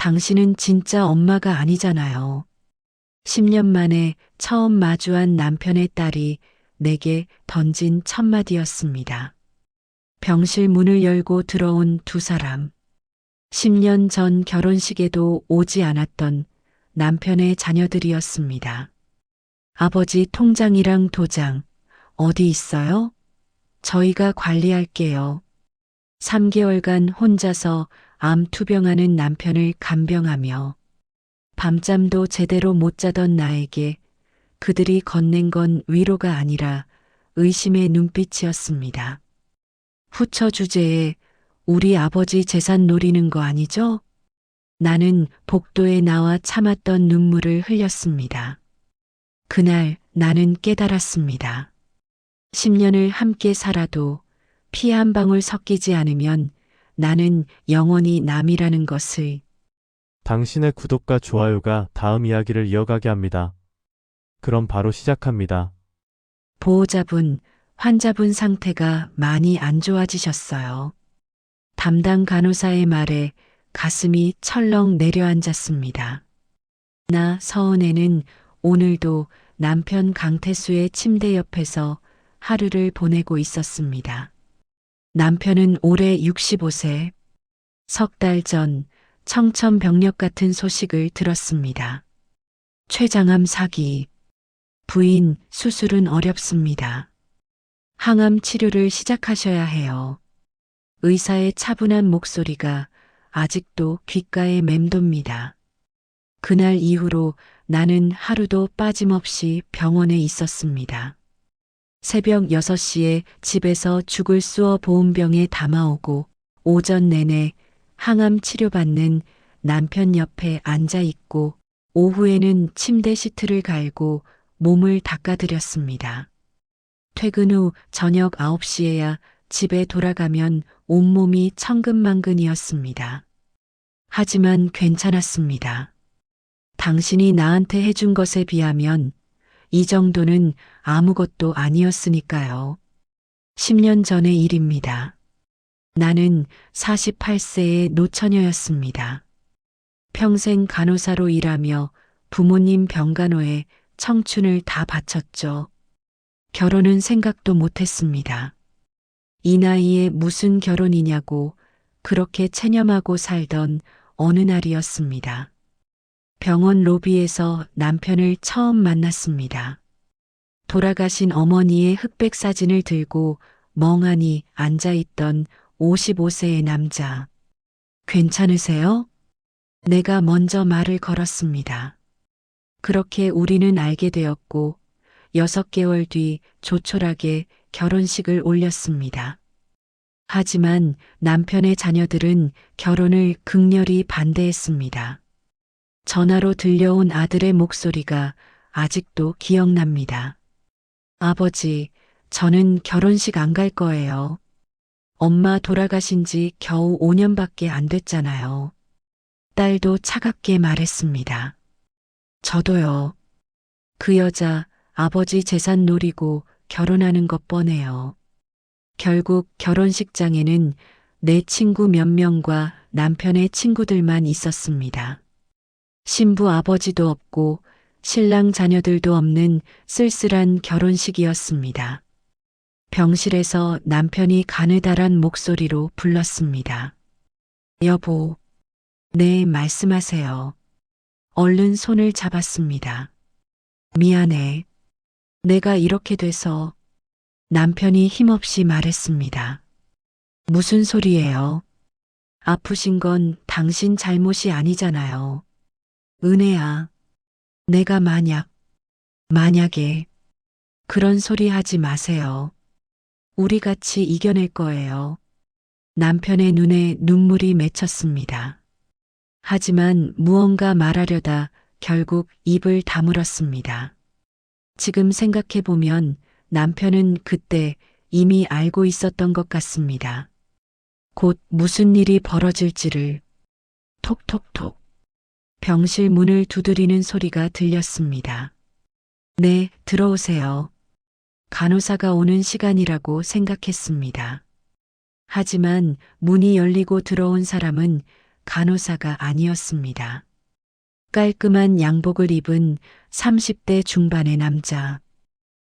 당신은 진짜 엄마가 아니잖아요. 10년 만에 처음 마주한 남편의 딸이 내게 던진 첫마디였습니다. 병실 문을 열고 들어온 두 사람. 10년 전 결혼식에도 오지 않았던 남편의 자녀들이었습니다. 아버지 통장이랑 도장 어디 있어요? 저희가 관리할게요. 3개월간 혼자서 암 투병하는 남편을 간병하며 밤잠도 제대로 못 자던 나에게 그들이 건넨 건 위로가 아니라 의심의 눈빛이었습니다. 후처 주제에 우리 아버지 재산 노리는 거 아니죠? 나는 복도에 나와 참았던 눈물을 흘렸습니다. 그날 나는 깨달았습니다. 10년을 함께 살아도 피 한 방울 섞이지 않으면 나는 영원히 남이라는 것을. 당신의 구독과 좋아요가 다음 이야기를 이어가게 합니다. 그럼 바로 시작합니다. 보호자분, 환자분 상태가 많이 안 좋아지셨어요. 담당 간호사의 말에 가슴이 철렁 내려앉았습니다. 나 서은혜는 오늘도 남편 강태수의 침대 옆에서 하루를 보내고 있었습니다. 남편은 올해 65세. 석 달 전 청천벽력 같은 소식을 들었습니다. 췌장암 사기. 부인 수술은 어렵습니다. 항암 치료를 시작하셔야 해요. 의사의 차분한 목소리가 아직도 귓가에 맴돕니다. 그날 이후로 나는 하루도 빠짐없이 병원에 있었습니다. 새벽 6시에 집에서 죽을 쑤어 보온병에 담아오고 오전 내내 항암 치료받는 남편 옆에 앉아 있고 오후에는 침대 시트를 갈고 몸을 닦아드렸습니다. 퇴근 후 저녁 9시에야 집에 돌아가면 온몸이 천근만근이었습니다. 하지만 괜찮았습니다. 당신이 나한테 해준 것에 비하면 이 정도는 아무것도 아니었으니까요. 10년 전의 일입니다. 나는 48세의 노처녀였습니다. 평생 간호사로 일하며 부모님 병간호에 청춘을 다 바쳤죠. 결혼은 생각도 못했습니다. 이 나이에 무슨 결혼이냐고 그렇게 체념하고 살던 어느 날이었습니다. 병원 로비에서 남편을 처음 만났습니다. 돌아가신 어머니의 흑백 사진을 들고 멍하니 앉아있던 55세의 남자. 괜찮으세요? 내가 먼저 말을 걸었습니다. 그렇게 우리는 알게 되었고 6개월 뒤 조촐하게 결혼식을 올렸습니다. 하지만 남편의 자녀들은 결혼을 극렬히 반대했습니다. 전화로 들려온 아들의 목소리가 아직도 기억납니다. 아버지, 저는 결혼식 안 갈 거예요. 엄마 돌아가신 지 겨우 5년밖에 안 됐잖아요. 딸도 차갑게 말했습니다. 저도요. 그 여자 아버지 재산 노리고 결혼하는 것 뻔해요. 결국 결혼식장에는 내 친구 몇 명과 남편의 친구들만 있었습니다. 신부 아버지도 없고 신랑 자녀들도 없는 쓸쓸한 결혼식이었습니다. 병실에서 남편이 가느다란 목소리로 불렀습니다. 여보, 네, 말씀하세요. 얼른 손을 잡았습니다. 미안해. 내가 이렇게 돼서. 남편이 힘없이 말했습니다. 무슨 소리예요? 아프신 건 당신 잘못이 아니잖아요. 은혜야, 내가 만약에 그런 소리 하지 마세요. 우리 같이 이겨낼 거예요. 남편의 눈에 눈물이 맺혔습니다. 하지만 무언가 말하려다 결국 입을 다물었습니다. 지금 생각해보면 남편은 그때 이미 알고 있었던 것 같습니다. 곧 무슨 일이 벌어질지를. 톡톡톡. 병실 문을 두드리는 소리가 들렸습니다. 네, 들어오세요. 간호사가 오는 시간이라고 생각했습니다. 하지만 문이 열리고 들어온 사람은 간호사가 아니었습니다. 깔끔한 양복을 입은 30대 중반의 남자.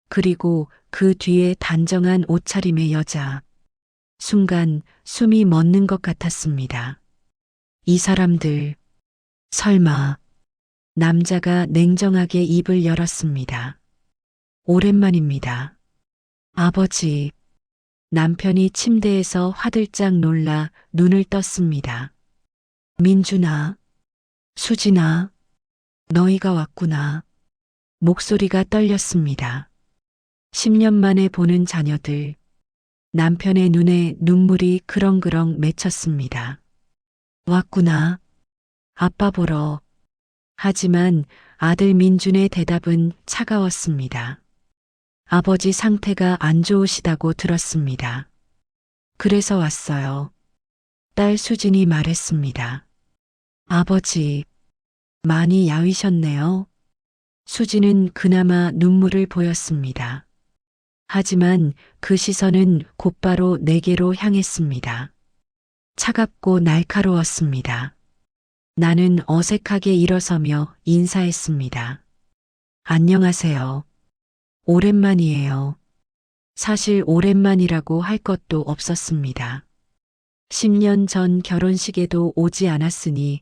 그리고 그 뒤에 단정한 옷차림의 여자. 순간 숨이 멎는 것 같았습니다. 이 사람들, 설마. 남자가 냉정하게 입을 열었습니다. 오랜만입니다. 아버지. 남편이 침대에서 화들짝 놀라 눈을 떴습니다. 민준아, 수진아, 너희가 왔구나. 목소리가 떨렸습니다. 10년 만에 보는 자녀들. 남편의 눈에 눈물이 그렁그렁 맺혔습니다. 왔구나. 아빠 보러. 하지만 아들 민준의 대답은 차가웠습니다. 아버지 상태가 안 좋으시다고 들었습니다. 그래서 왔어요. 딸 수진이 말했습니다. 아버지, 많이 야위셨네요. 수진은 그나마 눈물을 보였습니다. 하지만 그 시선은 곧바로 내게로 향했습니다. 차갑고 날카로웠습니다. 나는 어색하게 일어서며 인사했습니다. 안녕하세요. 오랜만이에요. 사실 오랜만이라고 할 것도 없었습니다. 10년 전 결혼식에도 오지 않았으니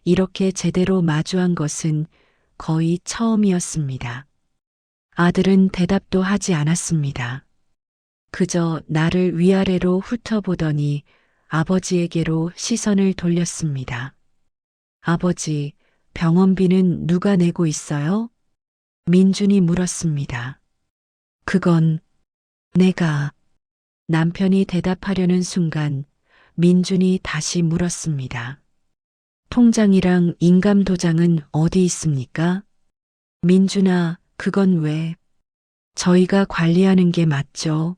이렇게 제대로 마주한 것은 거의 처음이었습니다. 아들은 대답도 하지 않았습니다. 그저 나를 위아래로 훑어보더니 아버지에게로 시선을 돌렸습니다. 아버지, 병원비는 누가 내고 있어요? 민준이 물었습니다. 그건 내가. 남편이 대답하려는 순간 민준이 다시 물었습니다. 통장이랑 인감도장은 어디 있습니까? 민준아, 그건 왜? 저희가 관리하는 게 맞죠?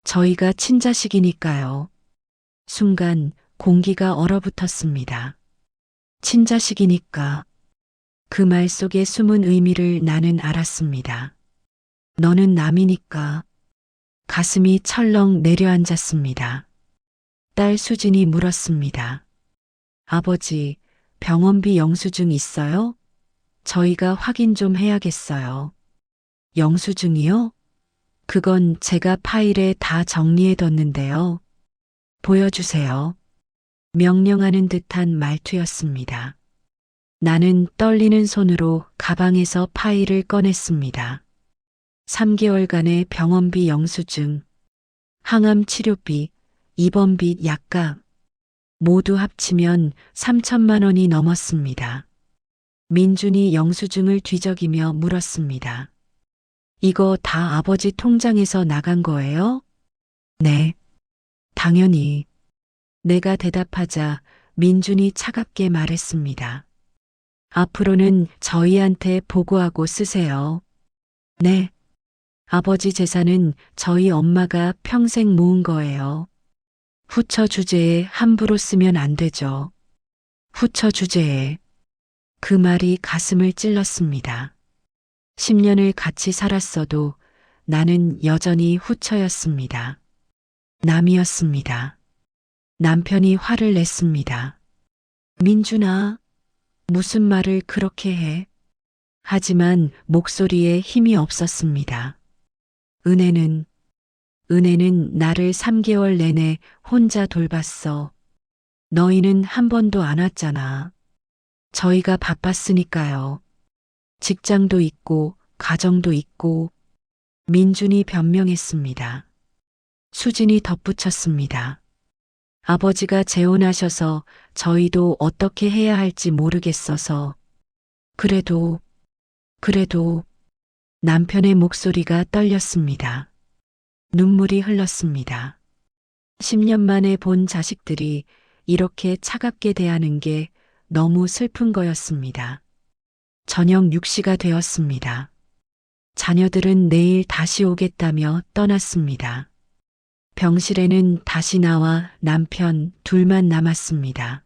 저희가 친자식이니까요. 순간 공기가 얼어붙었습니다. 친자식이니까. 그 말 속에 숨은 의미를 나는 알았습니다. 너는 남이니까. 가슴이 철렁 내려앉았습니다. 딸 수진이 물었습니다. 아버지, 병원비 영수증 있어요? 저희가 확인 좀 해야겠어요. 영수증이요? 그건 제가 파일에 다 정리해뒀는데요. 보여주세요. 명령하는 듯한 말투였습니다. 나는 떨리는 손으로 가방에서 파일을 꺼냈습니다. 3개월간의 병원비 영수증, 항암 치료비, 입원비 약값, 모두 합치면 3천만 원이 넘었습니다. 민준이 영수증을 뒤적이며 물었습니다. 이거 다 아버지 통장에서 나간 거예요? 네. 당연히. 내가 대답하자 민준이 차갑게 말했습니다. 앞으로는 저희한테 보고하고 쓰세요. 네. 아버지 재산은 저희 엄마가 평생 모은 거예요. 후처 주제에 함부로 쓰면 안 되죠. 후처 주제에. 그 말이 가슴을 찔렀습니다. 10년을 같이 살았어도 나는 여전히 후처였습니다. 남이었습니다. 남편이 화를 냈습니다. 민준아, 무슨 말을 그렇게 해? 하지만 목소리에 힘이 없었습니다. 은혜는 나를 3개월 내내 혼자 돌봤어. 너희는 한 번도 안 왔잖아. 저희가 바빴으니까요. 직장도 있고 가정도 있고. 민준이 변명했습니다. 수진이 덧붙였습니다. 아버지가 재혼하셔서 저희도 어떻게 해야 할지 모르겠어서. 그래도 남편의 목소리가 떨렸습니다. 눈물이 흘렀습니다. 10년 만에 본 자식들이 이렇게 차갑게 대하는 게 너무 슬픈 거였습니다. 저녁 6시가 되었습니다. 자녀들은 내일 다시 오겠다며 떠났습니다. 병실에는 다시 나와 남편 둘만 남았습니다.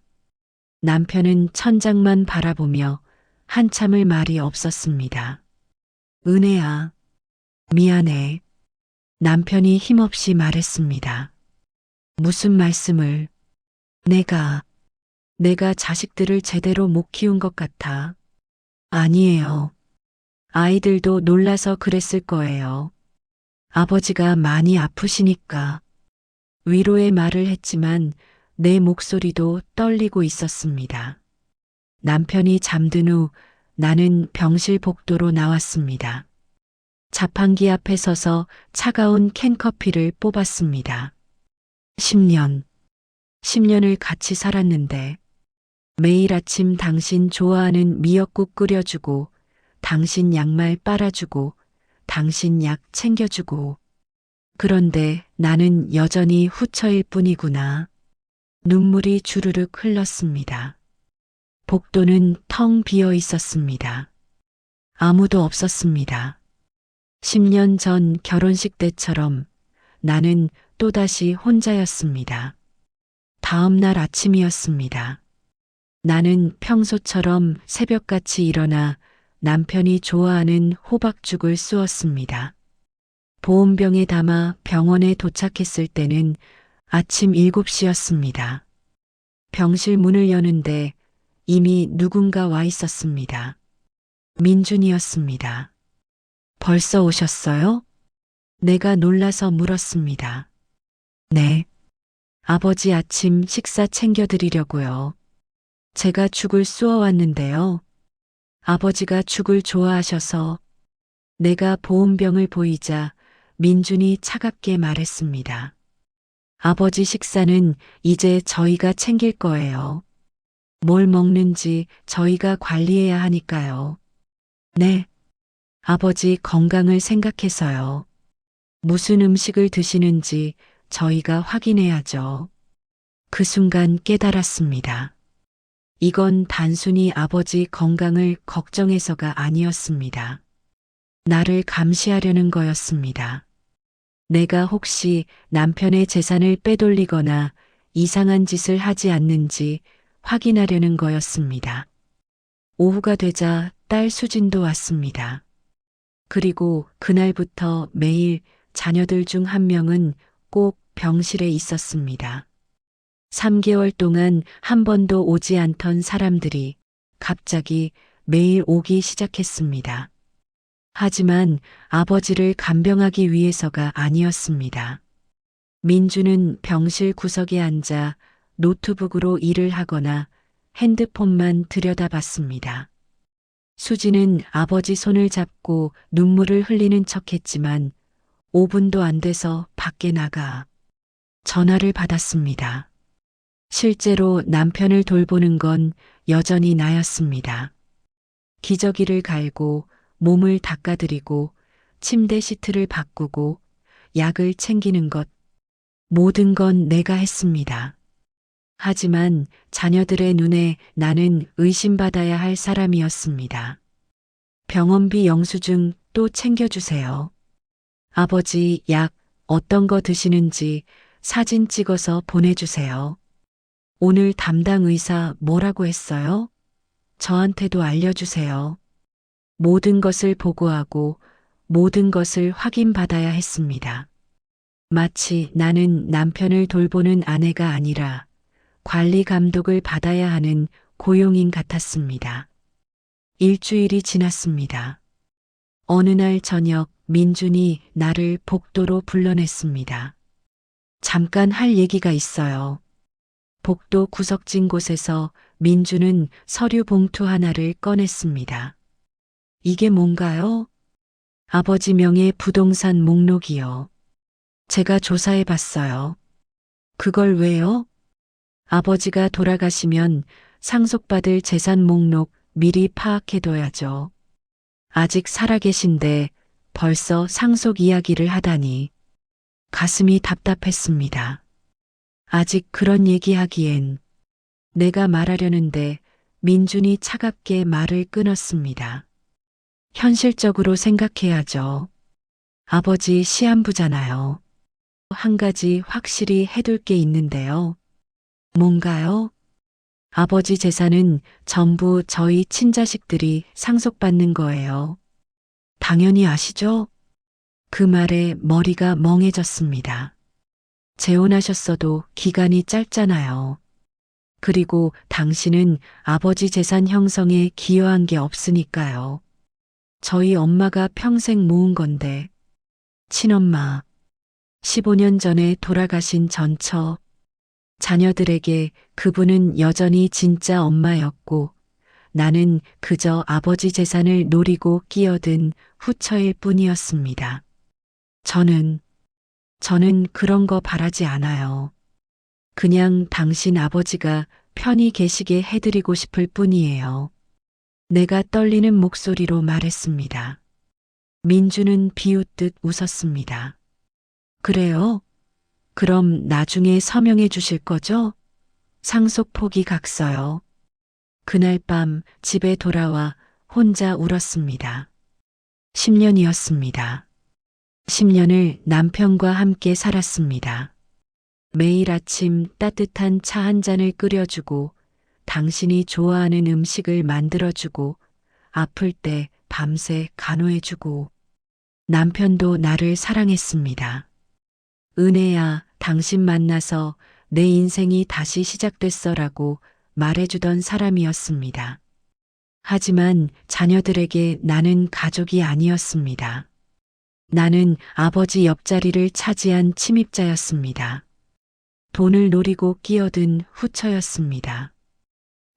남편은 천장만 바라보며 한참을 말이 없었습니다. 은혜야, 미안해. 남편이 힘없이 말했습니다. 무슨 말씀을? 내가 내가 자식들을 제대로 못 키운 것 같아. 아니에요. 아이들도 놀라서 그랬을 거예요. 아버지가 많이 아프시니까. 위로의 말을 했지만 내 목소리도 떨리고 있었습니다. 남편이 잠든 후 나는 병실 복도로 나왔습니다. 자판기 앞에 서서 차가운 캔커피를 뽑았습니다. 10년. 10년을 같이 살았는데 매일 아침 당신 좋아하는 미역국 끓여주고 당신 양말 빨아주고 당신 약 챙겨주고 그런데 나는 여전히 후처일 뿐이구나. 눈물이 주르륵 흘렀습니다. 복도는 텅 비어 있었습니다. 아무도 없었습니다. 10년 전 결혼식 때처럼 나는 또다시 혼자였습니다. 다음 날 아침이었습니다. 나는 평소처럼 새벽같이 일어나 남편이 좋아하는 호박죽을 쑤었습니다. 보온병에 담아 병원에 도착했을 때는 아침 7시였습니다. 병실 문을 여는데 이미 누군가 와 있었습니다. 민준이었습니다. 벌써 오셨어요? 내가 놀라서 물었습니다. 네. 아버지 아침 식사 챙겨드리려고요. 제가 죽을 쑤어왔는데요. 아버지가 죽을 좋아하셔서 내가 보온병을 보이자 민준이 차갑게 말했습니다. 아버지 식사는 이제 저희가 챙길 거예요. 뭘 먹는지 저희가 관리해야 하니까요. 네. 아버지 건강을 생각해서요. 무슨 음식을 드시는지 저희가 확인해야죠. 그 순간 깨달았습니다. 이건 단순히 아버지 건강을 걱정해서가 아니었습니다. 나를 감시하려는 거였습니다. 내가 혹시 남편의 재산을 빼돌리거나 이상한 짓을 하지 않는지 확인하려는 거였습니다. 오후가 되자 딸 수진도 왔습니다. 그리고 그날부터 매일 자녀들 중 한 명은 꼭 병실에 있었습니다. 3개월 동안 한 번도 오지 않던 사람들이 갑자기 매일 오기 시작했습니다. 하지만 아버지를 간병하기 위해서가 아니었습니다. 민주는 병실 구석에 앉아 노트북으로 일을 하거나 핸드폰만 들여다봤습니다. 수지는 아버지 손을 잡고 눈물을 흘리는 척했지만 5분도 안 돼서 밖에 나가 전화를 받았습니다. 실제로 남편을 돌보는 건 여전히 나였습니다. 기저귀를 갈고 몸을 닦아드리고 침대 시트를 바꾸고 약을 챙기는 것 모든 건 내가 했습니다. 하지만 자녀들의 눈에 나는 의심받아야 할 사람이었습니다. 병원비 영수증 또 챙겨주세요. 아버지 약 어떤 거 드시는지 사진 찍어서 보내주세요. 오늘 담당 의사 뭐라고 했어요? 저한테도 알려주세요. 모든 것을 보고하고 모든 것을 확인받아야 했습니다. 마치 나는 남편을 돌보는 아내가 아니라 관리 감독을 받아야 하는 고용인 같았습니다. 일주일이 지났습니다. 어느 날 저녁 민준이 나를 복도로 불러냈습니다. 잠깐 할 얘기가 있어요. 복도 구석진 곳에서 민준은 서류 봉투 하나를 꺼냈습니다. 이게 뭔가요? 아버지 명의 부동산 목록이요. 제가 조사해 봤어요. 그걸 왜요? 아버지가 돌아가시면 상속받을 재산 목록 미리 파악해둬야죠. 아직 살아계신데 벌써 상속 이야기를 하다니 가슴이 답답했습니다. 아직 그런 얘기하기엔 내가 말하려는데 민준이 차갑게 말을 끊었습니다. 현실적으로 생각해야죠. 아버지 시한부잖아요. 한 가지 확실히 해둘 게 있는데요. 뭔가요? 아버지 재산은 전부 저희 친자식들이 상속받는 거예요. 당연히 아시죠? 그 말에 머리가 멍해졌습니다. 재혼하셨어도 기간이 짧잖아요. 그리고 당신은 아버지 재산 형성에 기여한 게 없으니까요. 저희 엄마가 평생 모은 건데, 친엄마, 15년 전에 돌아가신 전처, 자녀들에게 그분은 여전히 진짜 엄마였고, 나는 그저 아버지 재산을 노리고 끼어든 후처일 뿐이었습니다. 저는 그런 거 바라지 않아요. 그냥 당신 아버지가 편히 계시게 해드리고 싶을 뿐이에요. 내가 떨리는 목소리로 말했습니다. 민주는 비웃듯 웃었습니다. 그래요? 그럼 나중에 서명해 주실 거죠? 상속폭이 각서요. 그날 밤 집에 돌아와 혼자 울었습니다. 10년이었습니다. 10년을 남편과 함께 살았습니다. 매일 아침 따뜻한 차 한 잔을 끓여주고 당신이 좋아하는 음식을 만들어주고 아플 때 밤새 간호해주고 남편도 나를 사랑했습니다. 은혜야, 당신 만나서 내 인생이 다시 시작됐어라고 말해주던 사람이었습니다. 하지만 자녀들에게 나는 가족이 아니었습니다. 나는 아버지 옆자리를 차지한 침입자였습니다. 돈을 노리고 끼어든 후처였습니다.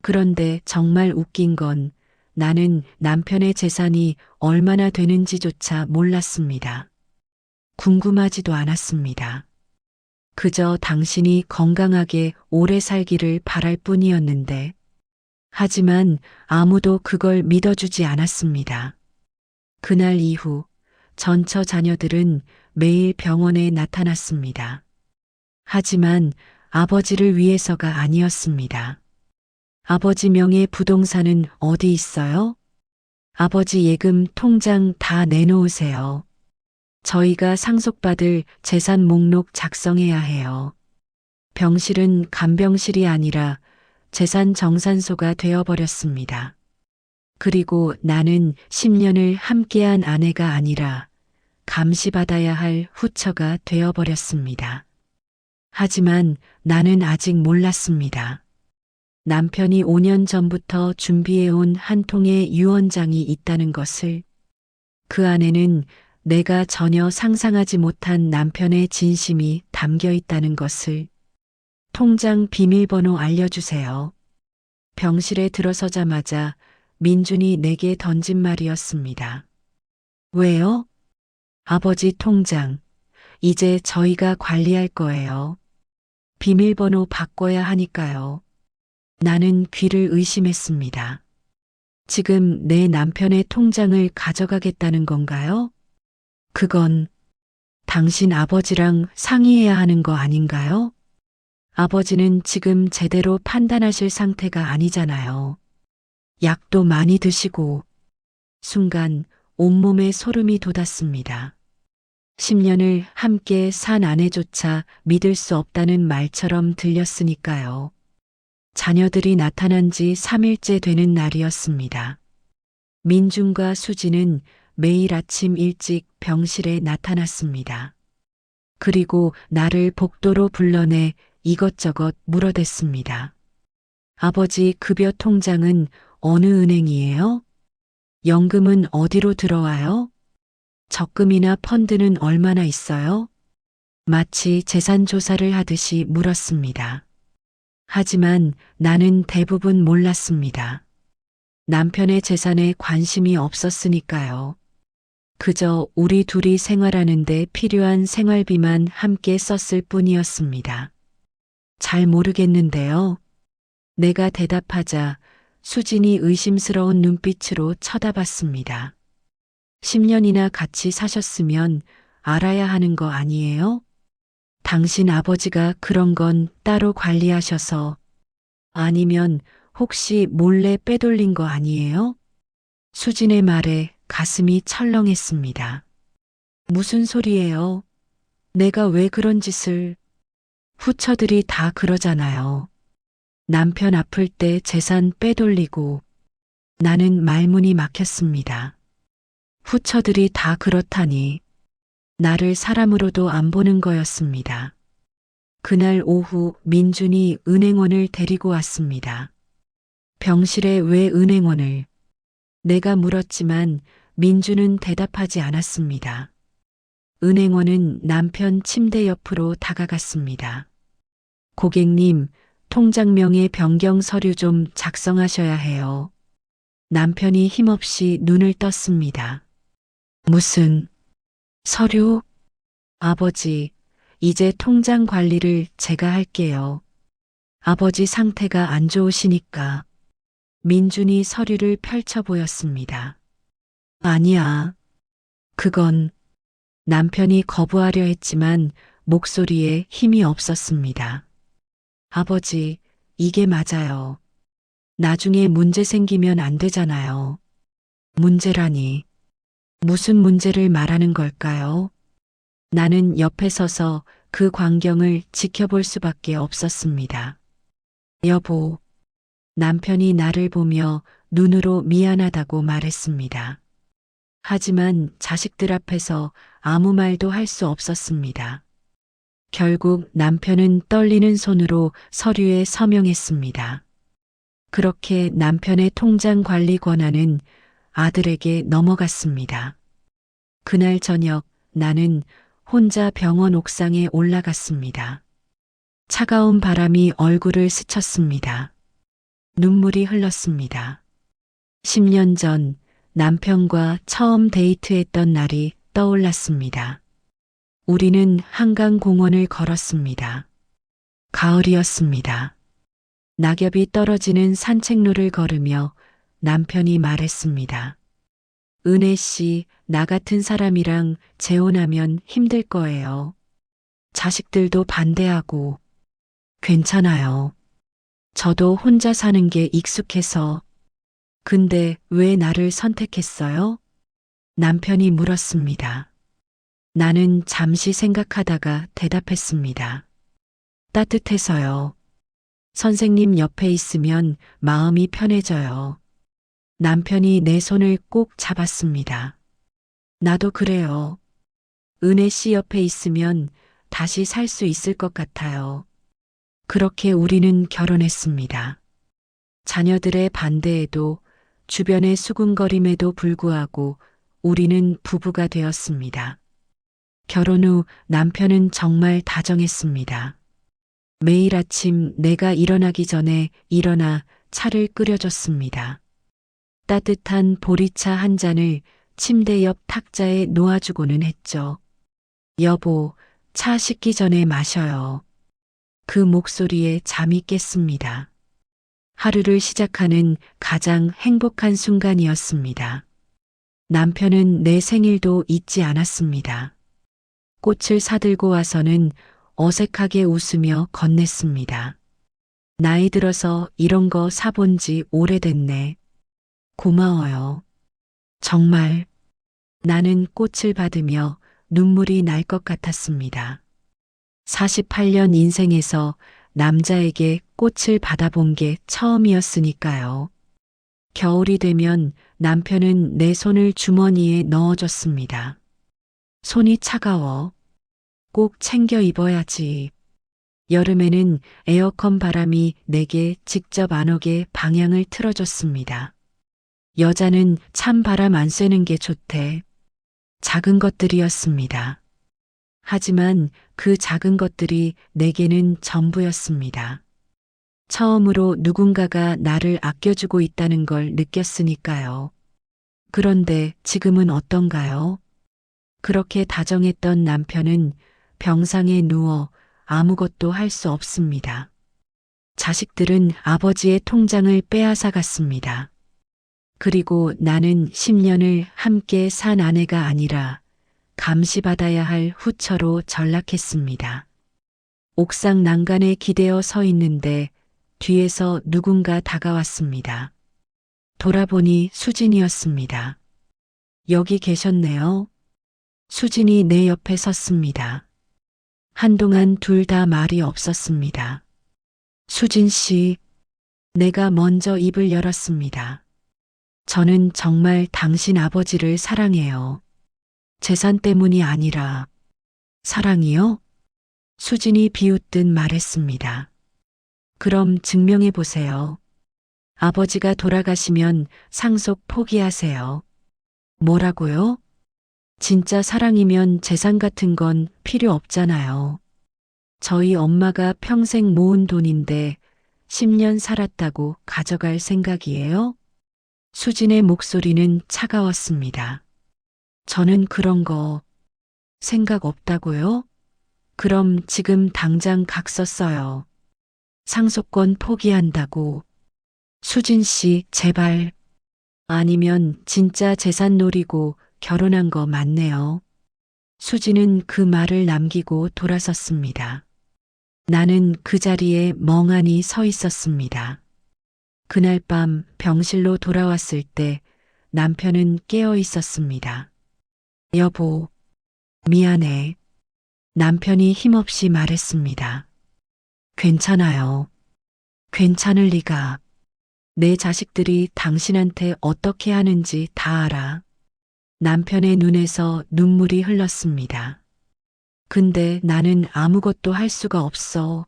그런데 정말 웃긴 건 나는 남편의 재산이 얼마나 되는지조차 몰랐습니다. 궁금하지도 않았습니다. 그저 당신이 건강하게 오래 살기를 바랄 뿐이었는데, 하지만 아무도 그걸 믿어주지 않았습니다. 그날 이후 전처 자녀들은 매일 병원에 나타났습니다. 하지만 아버지를 위해서가 아니었습니다. 아버지 명의 부동산은 어디 있어요? 아버지 예금 통장 다 내놓으세요. 저희가 상속받을 재산 목록 작성해야 해요. 병실은 간병실이 아니라 재산 정산소가 되어버렸습니다. 그리고 나는 10년을 함께한 아내가 아니라 감시받아야 할 후처가 되어버렸습니다. 하지만 나는 아직 몰랐습니다. 남편이 5년 전부터 준비해온 한 통의 유언장이 있다는 것을, 그 안에는 내가 전혀 상상하지 못한 남편의 진심이 담겨 있다는 것을. 통장 비밀번호 알려주세요. 병실에 들어서자마자 민준이 내게 던진 말이었습니다. 왜요? 아버지 통장, 이제 저희가 관리할 거예요. 비밀번호 바꿔야 하니까요. 나는 귀를 의심했습니다. 지금 내 남편의 통장을 가져가겠다는 건가요? 그건 당신 아버지랑 상의해야 하는 거 아닌가요? 아버지는 지금 제대로 판단하실 상태가 아니잖아요. 약도 많이 드시고. 순간 온몸에 소름이 돋았습니다. 10년을 함께 산 아내조차 믿을 수 없다는 말처럼 들렸으니까요. 자녀들이 나타난 지 3일째 되는 날이었습니다. 민준과 수지는 매일 아침 일찍 병실에 나타났습니다. 그리고 나를 복도로 불러내 이것저것 물어댔습니다. 아버지 급여 통장은 어느 은행이에요? 연금은 어디로 들어와요? 적금이나 펀드는 얼마나 있어요? 마치 재산 조사를 하듯이 물었습니다. 하지만 나는 대부분 몰랐습니다. 남편의 재산에 관심이 없었으니까요. 그저 우리 둘이 생활하는데 필요한 생활비만 함께 썼을 뿐이었습니다. 잘 모르겠는데요. 내가 대답하자 수진이 의심스러운 눈빛으로 쳐다봤습니다. 10년이나 같이 사셨으면 알아야 하는 거 아니에요? 당신 아버지가 그런 건 따로 관리하셔서, 아니면 혹시 몰래 빼돌린 거 아니에요? 수진의 말에 가슴이 철렁했습니다. 무슨 소리예요? 내가 왜 그런 짓을? 후처들이 다 그러잖아요. 남편 아플 때 재산 빼돌리고. 나는 말문이 막혔습니다. 후처들이 다 그렇다니. 나를 사람으로도 안 보는 거였습니다. 그날 오후 민준이 은행원을 데리고 왔습니다. 병실에 왜 은행원을? 내가 물었지만 민준은 대답하지 않았습니다. 은행원은 남편 침대 옆으로 다가갔습니다. 고객님, 통장명의 변경 서류 좀 작성하셔야 해요. 남편이 힘없이 눈을 떴습니다. 무슨 서류? 아버지, 이제 통장 관리를 제가 할게요. 아버지 상태가 안 좋으시니까. 민준이 서류를 펼쳐 보였습니다. 아니야. 그건 남편이 거부하려 했지만 목소리에 힘이 없었습니다. 아버지, 이게 맞아요. 나중에 문제 생기면 안 되잖아요. 문제라니. 무슨 문제를 말하는 걸까요? 나는 옆에 서서 그 광경을 지켜볼 수밖에 없었습니다. 여보, 남편이 나를 보며 눈으로 미안하다고 말했습니다. 하지만 자식들 앞에서 아무 말도 할 수 없었습니다. 결국 남편은 떨리는 손으로 서류에 서명했습니다. 그렇게 남편의 통장 관리 권한은 아들에게 넘어갔습니다. 그날 저녁 나는 혼자 병원 옥상에 올라갔습니다. 차가운 바람이 얼굴을 스쳤습니다. 눈물이 흘렀습니다. 10년 전 남편과 처음 데이트했던 날이 떠올랐습니다. 우리는 한강공원을 걸었습니다. 가을이었습니다. 낙엽이 떨어지는 산책로를 걸으며 남편이 말했습니다. 은혜 씨, 나 같은 사람이랑 재혼하면 힘들 거예요. 자식들도 반대하고. 괜찮아요. 저도 혼자 사는 게 익숙해서. 근데 왜 나를 선택했어요? 남편이 물었습니다. 나는 잠시 생각하다가 대답했습니다. 따뜻해서요. 선생님 옆에 있으면 마음이 편해져요. 남편이 내 손을 꼭 잡았습니다. 나도 그래요. 은혜 씨 옆에 있으면 다시 살 수 있을 것 같아요. 그렇게 우리는 결혼했습니다. 자녀들의 반대에도 주변의 수군거림에도 불구하고 우리는 부부가 되었습니다. 결혼 후 남편은 정말 다정했습니다. 매일 아침 내가 일어나기 전에 일어나 차를 끓여줬습니다. 따뜻한 보리차 한 잔을 침대 옆 탁자에 놓아주고는 했죠. 여보, 차 식기 전에 마셔요. 그 목소리에 잠이 깼습니다. 하루를 시작하는 가장 행복한 순간이었습니다. 남편은 내 생일도 잊지 않았습니다. 꽃을 사들고 와서는 어색하게 웃으며 건넸습니다. 나이 들어서 이런 거 사본 지 오래됐네. 고마워요. 정말. 나는 꽃을 받으며 눈물이 날 것 같았습니다. 48년 인생에서 남자에게 꽃을 받아본 게 처음이었으니까요. 겨울이 되면 남편은 내 손을 주머니에 넣어줬습니다. 손이 차가워. 꼭 챙겨 입어야지. 여름에는 에어컨 바람이 내게 직접 안 오게 방향을 틀어줬습니다. 여자는 찬 바람 안 쐬는 게 좋대. 작은 것들이었습니다. 하지만 그 작은 것들이 내게는 전부였습니다. 처음으로 누군가가 나를 아껴주고 있다는 걸 느꼈으니까요. 그런데 지금은 어떤가요? 그렇게 다정했던 남편은 병상에 누워 아무것도 할 수 없습니다. 자식들은 아버지의 통장을 빼앗아 갔습니다. 그리고 나는 10년을 함께 산 아내가 아니라 감시받아야 할 후처로 전락했습니다. 옥상 난간에 기대어 서 있는데 뒤에서 누군가 다가왔습니다. 돌아보니 수진이었습니다. 여기 계셨네요. 수진이 내 옆에 섰습니다. 한동안 둘 다 말이 없었습니다. 수진 씨, 내가 먼저 입을 열었습니다. 저는 정말 당신 아버지를 사랑해요. 재산 때문이 아니라. 사랑이요? 수진이 비웃듯 말했습니다. 그럼 증명해 보세요. 아버지가 돌아가시면 상속 포기하세요. 뭐라고요? 진짜 사랑이면 재산 같은 건 필요 없잖아요. 저희 엄마가 평생 모은 돈인데 10년 살았다고 가져갈 생각이에요? 수진의 목소리는 차가웠습니다. 저는 그런 거 생각 없다고요? 그럼 지금 당장 각서 써요. 상속권 포기한다고. 수진 씨, 제발. 아니면 진짜 재산 노리고 결혼한 거 맞네요. 수진은 그 말을 남기고 돌아섰습니다. 나는 그 자리에 멍하니 서 있었습니다. 그날 밤 병실로 돌아왔을 때 남편은 깨어 있었습니다. 여보, 미안해. 남편이 힘없이 말했습니다. 괜찮아요. 괜찮을 리가. 내 자식들이 당신한테 어떻게 하는지 다 알아. 남편의 눈에서 눈물이 흘렀습니다. 근데 나는 아무것도 할 수가 없어.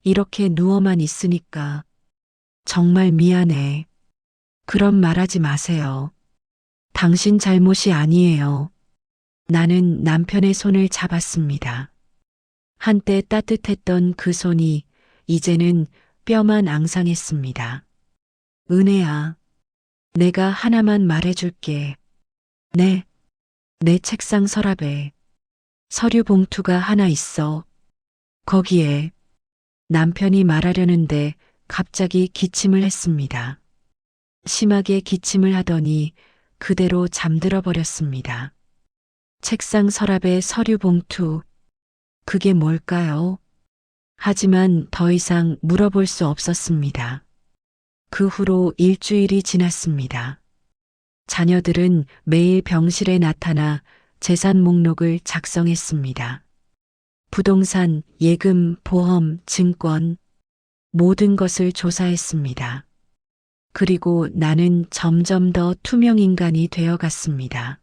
이렇게 누워만 있으니까. 정말 미안해. 그런 말하지 마세요. 당신 잘못이 아니에요. 나는 남편의 손을 잡았습니다. 한때 따뜻했던 그 손이 이제는 뼈만 앙상했습니다. 은혜야, 내가 하나만 말해줄게. 네, 내 책상 서랍에 서류 봉투가 하나 있어. 거기에 남편이 말하려는데 갑자기 기침을 했습니다. 심하게 기침을 하더니 그대로 잠들어 버렸습니다. 책상 서랍에 서류 봉투. 그게 뭘까요? 하지만 더 이상 물어볼 수 없었습니다. 그 후로 일주일이 지났습니다. 자녀들은 매일 병실에 나타나 재산 목록을 작성했습니다. 부동산, 예금, 보험, 증권, 모든 것을 조사했습니다. 그리고 나는 점점 더 투명 인간이 되어 갔습니다.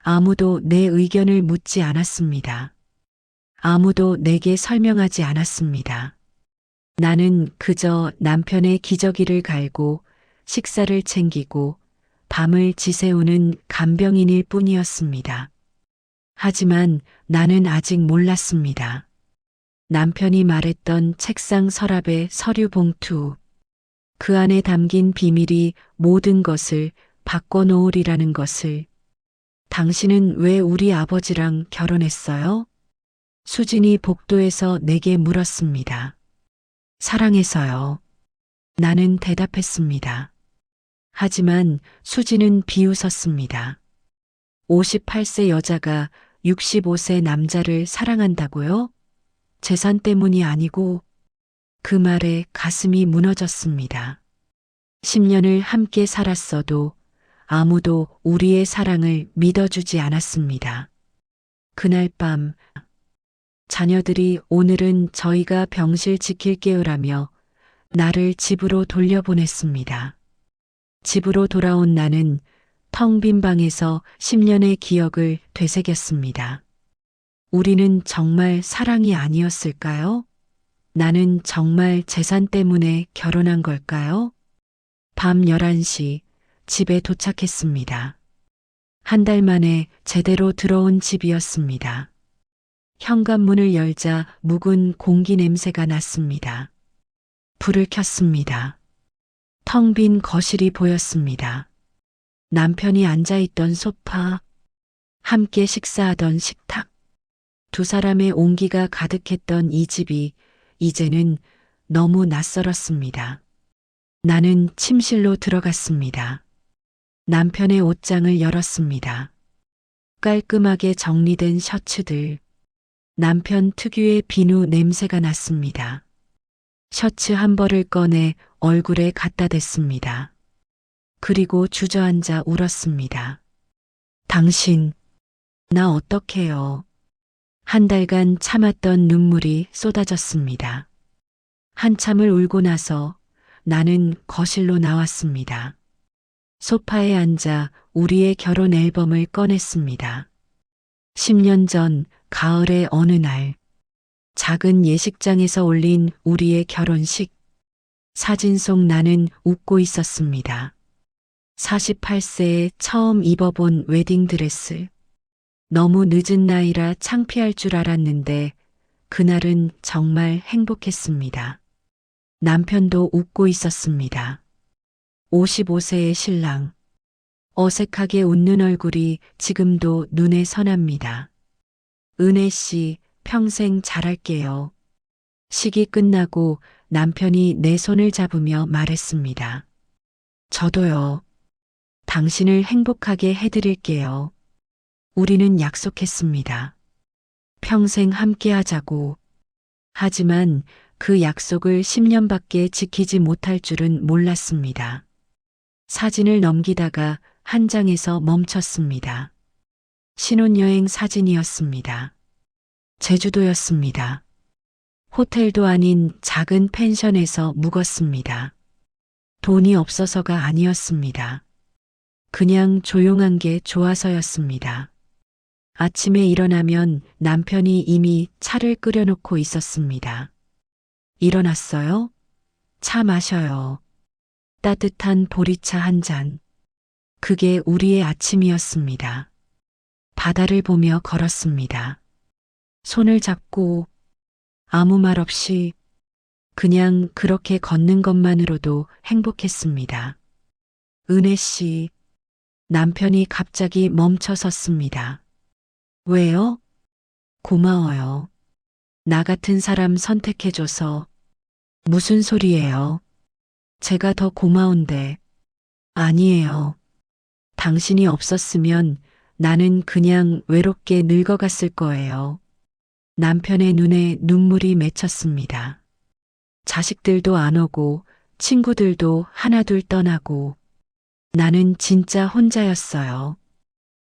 아무도 내 의견을 묻지 않았습니다. 아무도 내게 설명하지 않았습니다. 나는 그저 남편의 기저귀를 갈고 식사를 챙기고 밤을 지새우는 간병인일 뿐이었습니다. 하지만 나는 아직 몰랐습니다. 남편이 말했던 책상 서랍의 서류 봉투, 그 안에 담긴 비밀이 모든 것을 바꿔놓으리라는 것을. 당신은 왜 우리 아버지랑 결혼했어요? 수진이 복도에서 내게 물었습니다. 사랑해서요. 나는 대답했습니다. 하지만 수진은 비웃었습니다. 58세 여자가 65세 남자를 사랑한다고요? 재산 때문이 아니고. 그 말에 가슴이 무너졌습니다. 10년을 함께 살았어도 아무도 우리의 사랑을 믿어주지 않았습니다. 그날 밤 자녀들이 오늘은 저희가 병실 지킬게요라며 나를 집으로 돌려보냈습니다. 집으로 돌아온 나는 텅 빈 방에서 10년의 기억을 되새겼습니다. 우리는 정말 사랑이 아니었을까요? 나는 정말 재산 때문에 결혼한 걸까요? 밤 11시 집에 도착했습니다. 한 달 만에 제대로 들어온 집이었습니다. 현관문을 열자 묵은 공기 냄새가 났습니다. 불을 켰습니다. 텅 빈 거실이 보였습니다. 남편이 앉아있던 소파, 함께 식사하던 식탁, 두 사람의 온기가 가득했던 이 집이 이제는 너무 낯설었습니다. 나는 침실로 들어갔습니다. 남편의 옷장을 열었습니다. 깔끔하게 정리된 셔츠들, 남편 특유의 비누 냄새가 났습니다. 셔츠 한 벌을 꺼내 얼굴에 갖다 댔습니다. 그리고 주저앉아 울었습니다. 당신, 나 어떡해요? 한 달간 참았던 눈물이 쏟아졌습니다. 한참을 울고 나서 나는 거실로 나왔습니다. 소파에 앉아 우리의 결혼 앨범을 꺼냈습니다. 10년 전 가을의 어느 날 작은 예식장에서 올린 우리의 결혼식. 사진 속 나는 웃고 있었습니다. 48세에 처음 입어본 웨딩드레스. 너무 늦은 나이라 창피할 줄 알았는데 그날은 정말 행복했습니다. 남편도 웃고 있었습니다. 55세의 신랑. 어색하게 웃는 얼굴이 지금도 눈에 선합니다. 은혜 씨, 평생 잘할게요. 식이 끝나고 남편이 내 손을 잡으며 말했습니다. 저도요. 당신을 행복하게 해드릴게요. 우리는 약속했습니다. 평생 함께 하자고. 하지만 그 약속을 10년밖에 지키지 못할 줄은 몰랐습니다. 사진을 넘기다가 한 장에서 멈췄습니다. 신혼여행 사진이었습니다. 제주도였습니다. 호텔도 아닌 작은 펜션에서 묵었습니다. 돈이 없어서가 아니었습니다. 그냥 조용한 게 좋아서였습니다. 아침에 일어나면 남편이 이미 차를 끓여놓고 있었습니다. 일어났어요? 차 마셔요. 따뜻한 보리차 한 잔. 그게 우리의 아침이었습니다. 바다를 보며 걸었습니다. 손을 잡고 아무 말 없이 그냥 그렇게 걷는 것만으로도 행복했습니다. 은혜 씨, 남편이 갑자기 멈춰 섰습니다. 왜요? 고마워요. 나 같은 사람 선택해줘서. 무슨 소리예요? 제가 더 고마운데. 아니에요. 당신이 없었으면 나는 그냥 외롭게 늙어갔을 거예요. 남편의 눈에 눈물이 맺혔습니다. 자식들도 안 오고 친구들도 하나둘 떠나고 나는 진짜 혼자였어요.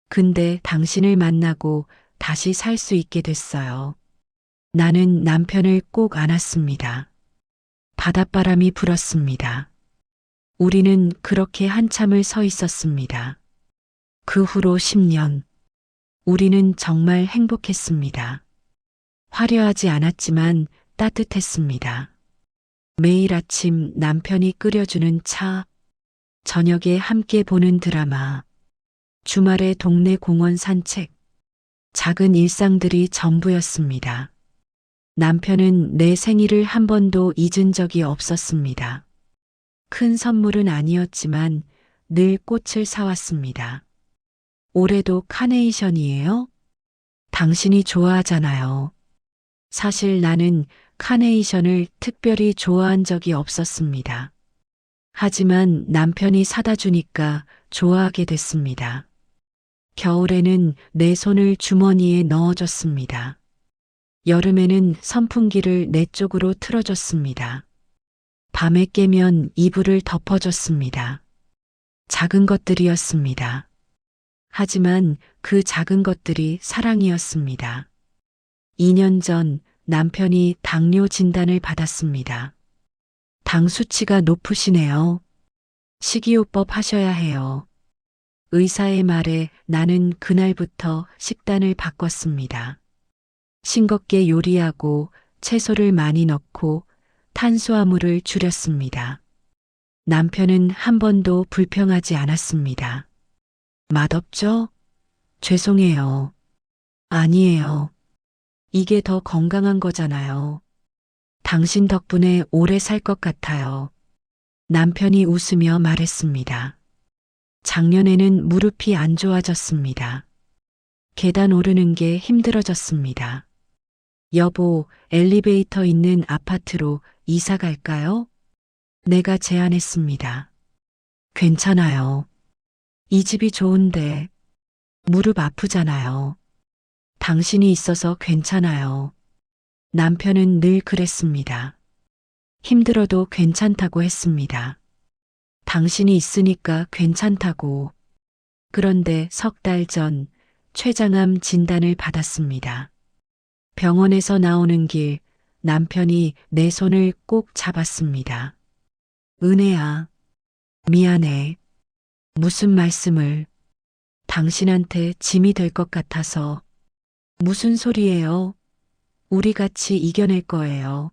근데 당신을 만나고 다시 살 수 있게 됐어요. 나는 남편을 꼭 안았습니다. 바닷바람이 불었습니다. 우리는 그렇게 한참을 서 있었습니다. 그 후로 10년. 우리는 정말 행복했습니다. 화려하지 않았지만 따뜻했습니다. 매일 아침 남편이 끓여주는 차, 저녁에 함께 보는 드라마, 주말에 동네 공원 산책, 작은 일상들이 전부였습니다. 남편은 내 생일을 한 번도 잊은 적이 없었습니다. 큰 선물은 아니었지만 늘 꽃을 사왔습니다. 올해도 카네이션이에요? 당신이 좋아하잖아요. 사실 나는 카네이션을 특별히 좋아한 적이 없었습니다. 하지만 남편이 사다 주니까 좋아하게 됐습니다. 겨울에는 내 손을 주머니에 넣어줬습니다. 여름에는 선풍기를 내 쪽으로 틀어줬습니다. 밤에 깨면 이불을 덮어줬습니다. 작은 것들이었습니다. 하지만 그 작은 것들이 사랑이었습니다. 2년 전 남편이 당뇨 진단을 받았습니다. 당 수치가 높으시네요. 식이요법 하셔야 해요. 의사의 말에 나는 그날부터 식단을 바꿨습니다. 싱겁게 요리하고 채소를 많이 넣고 탄수화물을 줄였습니다. 남편은 한 번도 불평하지 않았습니다. 맛없죠? 죄송해요. 아니에요. 이게 더 건강한 거잖아요. 당신 덕분에 오래 살 것 같아요. 남편이 웃으며 말했습니다. 작년에는 무릎이 안 좋아졌습니다. 계단 오르는 게 힘들어졌습니다. 여보, 엘리베이터 있는 아파트로 이사 갈까요? 내가 제안했습니다. 괜찮아요. 이 집이 좋은데 무릎 아프잖아요. 당신이 있어서 괜찮아요. 남편은 늘 그랬습니다. 힘들어도 괜찮다고 했습니다. 당신이 있으니까 괜찮다고. 그런데 석 달 전 췌장암 진단을 받았습니다. 병원에서 나오는 길 남편이 내 손을 꼭 잡았습니다. 은혜야, 미안해. 무슨 말씀을. 당신한테 짐이 될 것 같아서. 무슨 소리예요? 우리 같이 이겨낼 거예요.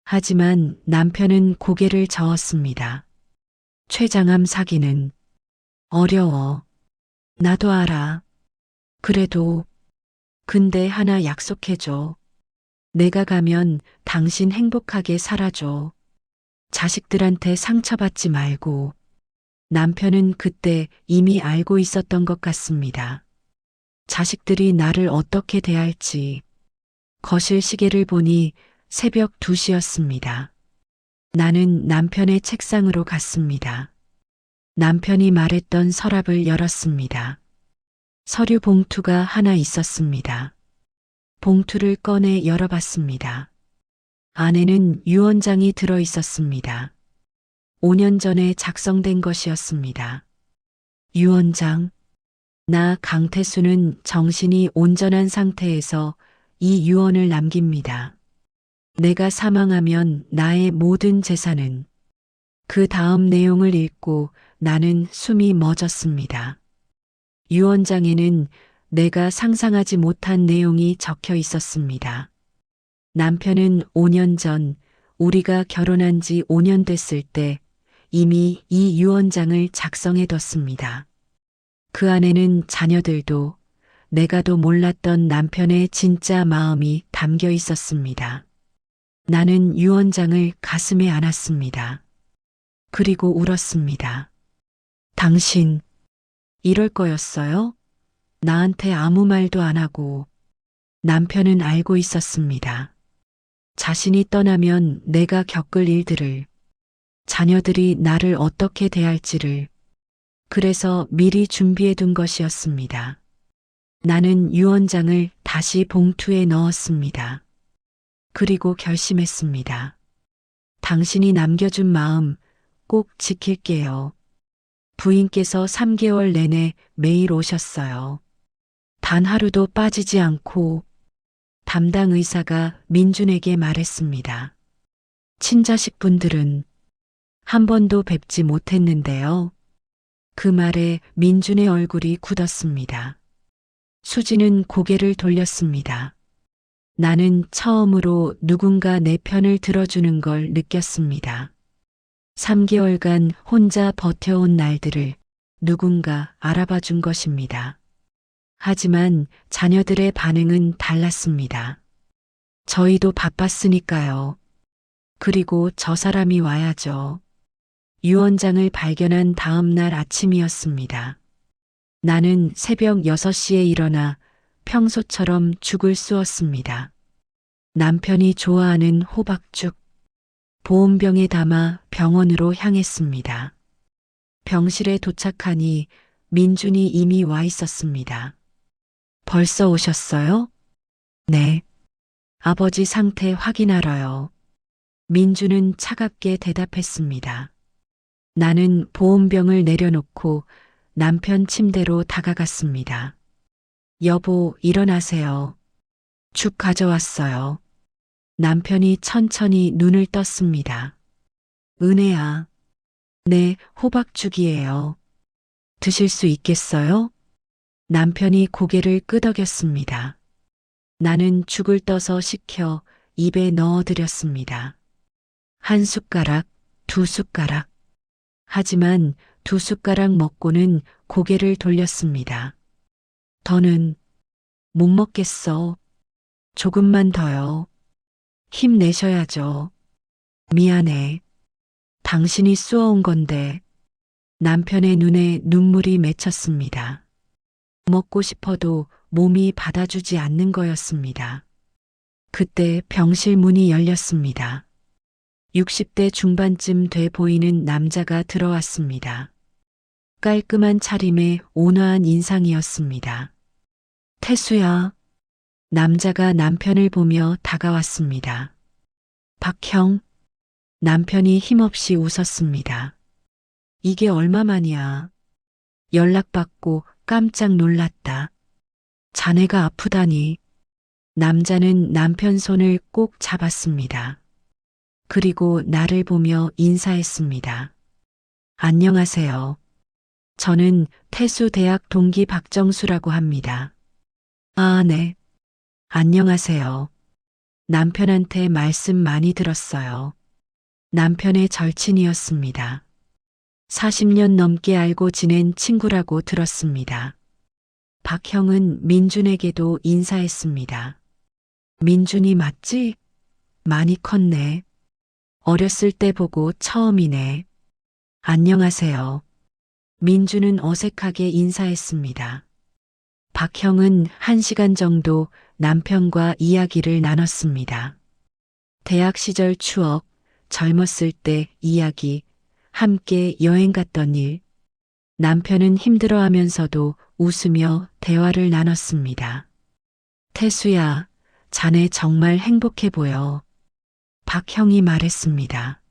하지만 남편은 고개를 저었습니다. 최장암 사기는 어려워. 나도 알아. 그래도 근데 하나 약속해줘. 내가 가면 당신 행복하게 살아줘. 자식들한테 상처받지 말고. 남편은 그때 이미 알고 있었던 것 같습니다. 자식들이 나를 어떻게 대할지. 거실 시계를 보니 새벽 2시였습니다. 나는 남편의 책상으로 갔습니다. 남편이 말했던 서랍을 열었습니다. 서류 봉투가 하나 있었습니다. 봉투를 꺼내 열어봤습니다. 안에는 유언장이 들어 있었습니다. 5년 전에 작성된 것이었습니다. 유언장. 나 강태수는 정신이 온전한 상태에서 이 유언을 남깁니다. 내가 사망하면 나의 모든 재산은. 그 다음 내용을 읽고 나는 숨이 멎었습니다. 유언장에는 내가 상상하지 못한 내용이 적혀 있었습니다. 남편은 5년 전 우리가 결혼한 지 5년 됐을 때 이미 이 유언장을 작성해 뒀습니다. 그 안에는 자녀들도 내가도 몰랐던 남편의 진짜 마음이 담겨 있었습니다. 나는 유언장을 가슴에 안았습니다. 그리고 울었습니다. 당신, 이럴 거였어요? 나한테 아무 말도 안 하고. 남편은 알고 있었습니다. 자신이 떠나면 내가 겪을 일들을, 자녀들이 나를 어떻게 대할지를, 그래서 미리 준비해 둔 것이었습니다. 나는 유언장을 다시 봉투에 넣었습니다. 그리고 결심했습니다. 당신이 남겨준 마음 꼭 지킬게요. 부인께서 3개월 내내 매일 오셨어요. 단 하루도 빠지지 않고. 담당 의사가 민준에게 말했습니다. 친자식분들은 한 번도 뵙지 못했는데요. 그 말에 민준의 얼굴이 굳었습니다. 수지는 고개를 돌렸습니다. 나는 처음으로 누군가 내 편을 들어주는 걸 느꼈습니다. 3개월간 혼자 버텨온 날들을 누군가 알아봐 준 것입니다. 하지만 자녀들의 반응은 달랐습니다. 저희도 바빴으니까요. 그리고 저 사람이 와야죠. 유언장을 발견한 다음 날 아침이었습니다. 나는 새벽 6시에 일어나 평소처럼 죽을 쑤었습니다. 남편이 좋아하는 호박죽, 보온병에 담아 병원으로 향했습니다. 병실에 도착하니 민준이 이미 와 있었습니다. 벌써 오셨어요? 네. 아버지 상태 확인하러요. 민준은 차갑게 대답했습니다. 나는 보온병을 내려놓고 남편 침대로 다가갔습니다. 여보, 일어나세요. 죽 가져왔어요. 남편이 천천히 눈을 떴습니다. 은혜야. 네, 호박죽이에요. 드실 수 있겠어요? 남편이 고개를 끄덕였습니다. 나는 죽을 떠서 식혀 입에 넣어드렸습니다. 1숟가락, 2숟가락. 하지만 2숟가락 먹고는 고개를 돌렸습니다. 더는 못 먹겠어. 조금만 더요. 힘내셔야죠. 미안해. 당신이 쏘아온 건데. 남편의 눈에 눈물이 맺혔습니다. 먹고 싶어도 몸이 받아주지 않는 거였습니다. 그때 병실 문이 열렸습니다. 60대 중반쯤 돼 보이는 남자가 들어왔습니다. 깔끔한 차림에 온화한 인상이었습니다. 태수야. 남자가 남편을 보며 다가왔습니다. 박형. 남편이 힘없이 웃었습니다. 이게 얼마만이야. 연락받고 깜짝 놀랐다. 자네가 아프다니. 남자는 남편 손을 꼭 잡았습니다. 그리고 나를 보며 인사했습니다. 안녕하세요. 저는 태수 대학 동기 박정수라고 합니다. 아, 네. 안녕하세요. 남편한테 말씀 많이 들었어요. 남편의 절친이었습니다. 40년 넘게 알고 지낸 친구라고 들었습니다. 박형은 민준에게도 인사했습니다. 민준이 맞지? 많이 컸네. 어렸을 때 보고 처음이네. 안녕하세요. 민준은 어색하게 인사했습니다. 박형은 1시간 정도 남편과 이야기를 나눴습니다. 대학 시절 추억, 젊었을 때 이야기, 함께 여행 갔던 일. 남편은 힘들어하면서도 웃으며 대화를 나눴습니다. 태수야, 자네 정말 행복해 보여. 박형이 말했습니다.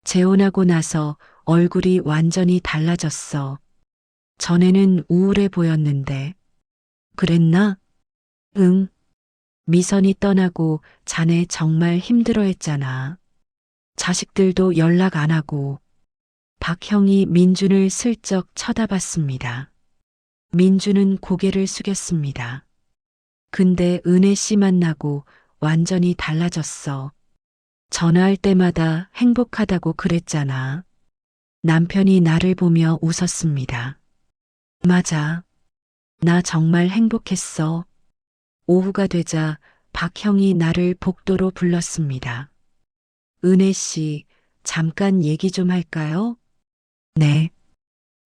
재혼하고 나서 얼굴이 완전히 달라졌어. 전에는 우울해 보였는데. 그랬나? 응. 미선이 떠나고 자네 정말 힘들어했잖아. 자식들도 연락 안 하고. 박형이 민준을 슬쩍 쳐다봤습니다. 민준은 고개를 숙였습니다. 근데 은혜 씨 만나고 완전히 달라졌어. 전화할 때마다 행복하다고 그랬잖아. 남편이 나를 보며 웃었습니다. 맞아. 나 정말 행복했어. 오후가 되자 박형이 나를 복도로 불렀습니다. 은혜 씨, 잠깐 얘기 좀 할까요? 네.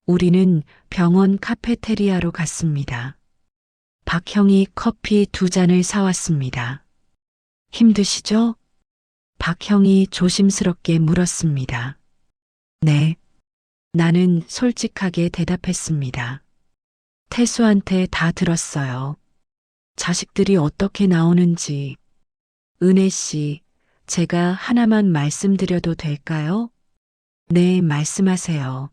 우리는 병원 카페테리아로 갔습니다. 박형이 커피 2잔을 사왔습니다. 힘드시죠? 박형이 조심스럽게 물었습니다. 네. 나는 솔직하게 대답했습니다. 태수한테 다 들었어요. 자식들이 어떻게 나오는지. 은혜 씨, 제가 하나만 말씀드려도 될까요? 네, 말씀하세요.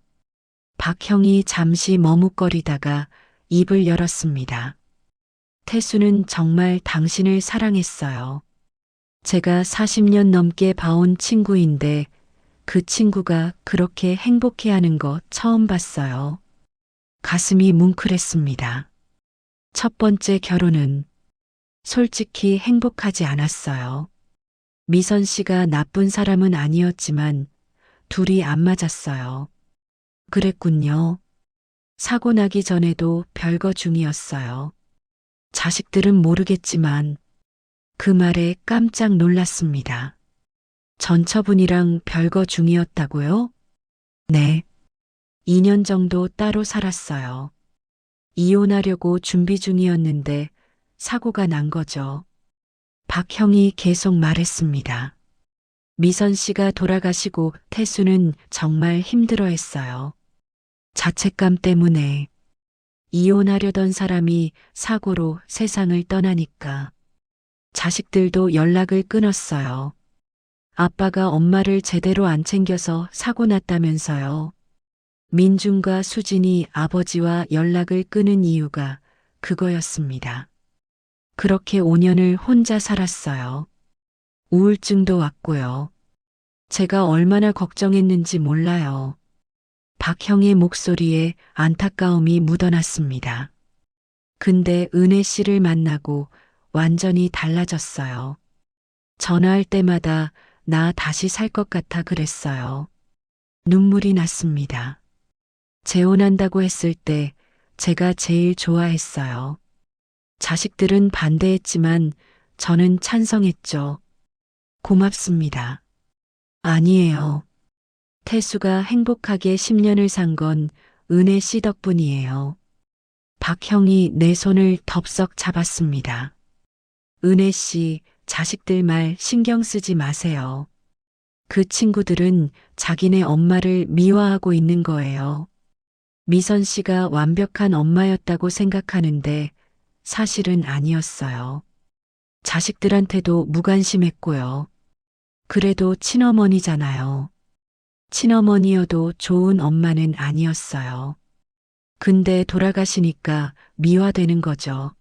박형이 잠시 머뭇거리다가 입을 열었습니다. 태수는 정말 당신을 사랑했어요. 제가 40년 넘게 봐온 친구인데 그 친구가 그렇게 행복해하는 거 처음 봤어요. 가슴이 뭉클했습니다. 첫 번째 결혼은 솔직히 행복하지 않았어요. 미선 씨가 나쁜 사람은 아니었지만 둘이 안 맞았어요. 그랬군요. 사고 나기 전에도 별거 중이었어요. 자식들은 모르겠지만 그 말에 깜짝 놀랐습니다. 전처분이랑 별거 중이었다고요? 네. 2년 정도 따로 살았어요. 이혼하려고 준비 중이었는데 사고가 난 거죠. 박형이 계속 말했습니다. 미선 씨가 돌아가시고 태수는 정말 힘들어했어요. 자책감 때문에 이혼하려던 사람이 사고로 세상을 떠나니까 자식들도 연락을 끊었어요. 아빠가 엄마를 제대로 안 챙겨서 사고 났다면서요. 민준과 수진이 아버지와 연락을 끊은 이유가 그거였습니다. 그렇게 5년을 혼자 살았어요. 우울증도 왔고요. 제가 얼마나 걱정했는지 몰라요. 박형의 목소리에 안타까움이 묻어났습니다. 근데 은혜 씨를 만나고 완전히 달라졌어요. 전화할 때마다 나 다시 살 것 같아 그랬어요. 눈물이 났습니다. 재혼한다고 했을 때 제가 제일 좋아했어요. 자식들은 반대했지만 저는 찬성했죠. 고맙습니다. 아니에요. 태수가 행복하게 10년을 산 건 은혜 씨 덕분이에요. 박형이 내 손을 덥석 잡았습니다. 은혜 씨, 자식들 말 신경 쓰지 마세요. 그 친구들은 자기네 엄마를 미워하고 있는 거예요. 미선 씨가 완벽한 엄마였다고 생각하는데 사실은 아니었어요. 자식들한테도 무관심했고요. 그래도 친어머니잖아요. 친어머니여도 좋은 엄마는 아니었어요. 근데 돌아가시니까 미화되는 거죠.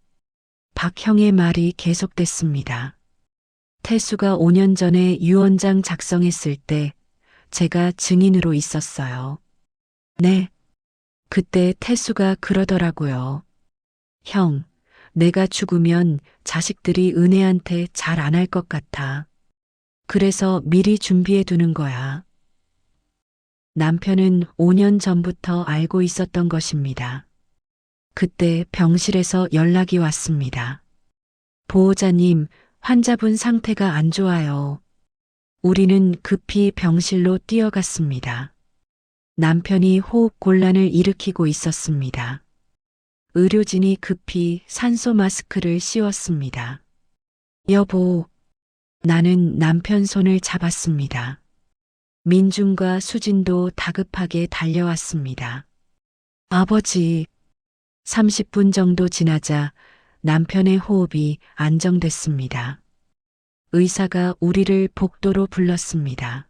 박형의 말이 계속됐습니다. 태수가 5년 전에 유언장 작성했을 때 제가 증인으로 있었어요. 네. 그때 태수가 그러더라고요. 형, 내가 죽으면 자식들이 은혜한테 잘 안 할 것 같아. 그래서 미리 준비해 두는 거야. 남편은 5년 전부터 알고 있었던 것입니다. 그때 병실에서 연락이 왔습니다. 보호자님, 환자분 상태가 안 좋아요. 우리는 급히 병실로 뛰어갔습니다. 남편이 호흡 곤란을 일으키고 있었습니다. 의료진이 급히 산소 마스크를 씌웠습니다. 여보, 나는 남편 손을 잡았습니다. 민준과 수진도 다급하게 달려왔습니다. 아버지, 30분 정도 지나자 남편의 호흡이 안정됐습니다. 의사가 우리를 복도로 불렀습니다.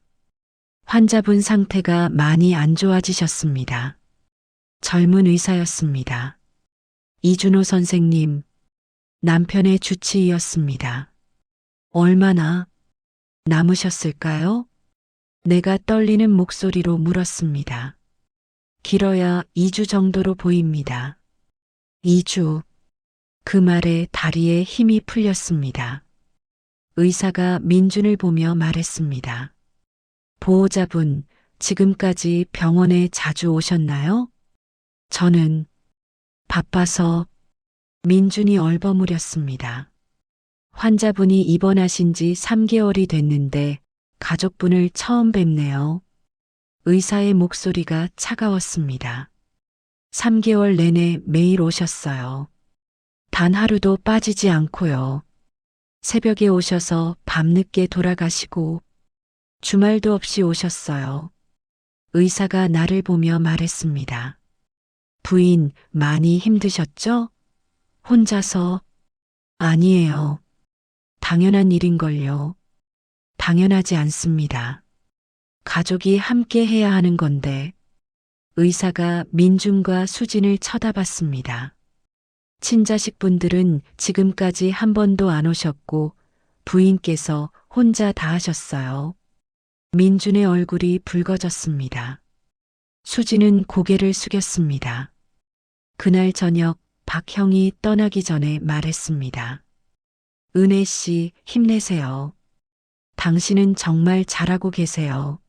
환자분 상태가 많이 안 좋아지셨습니다. 젊은 의사였습니다. 이준호 선생님, 남편의 주치의였습니다. 얼마나 남으셨을까요? 내가 떨리는 목소리로 물었습니다. 길어야 2주 정도로 보입니다. 2주. 그 말에 다리에 힘이 풀렸습니다. 의사가 민준을 보며 말했습니다. 보호자분, 지금까지 병원에 자주 오셨나요? 저는 바빠서. 민준이 얼버무렸습니다. 환자분이 입원하신 지 3개월이 됐는데 가족분을 처음 뵙네요. 의사의 목소리가 차가웠습니다. 3개월 내내 매일 오셨어요. 단 하루도 빠지지 않고요. 새벽에 오셔서 밤늦게 돌아가시고 주말도 없이 오셨어요. 의사가 나를 보며 말했습니다. 부인, 많이 힘드셨죠? 혼자서? 아니에요. 당연한 일인걸요. 당연하지 않습니다. 가족이 함께 해야 하는 건데. 의사가 민준과 수진을 쳐다봤습니다. 친자식분들은 지금까지 한 번도 안 오셨고 부인께서 혼자 다 하셨어요. 민준의 얼굴이 붉어졌습니다. 수진은 고개를 숙였습니다. 그날 저녁 박형이 떠나기 전에 말했습니다. 은혜 씨, 힘내세요. 당신은 정말 잘하고 계세요.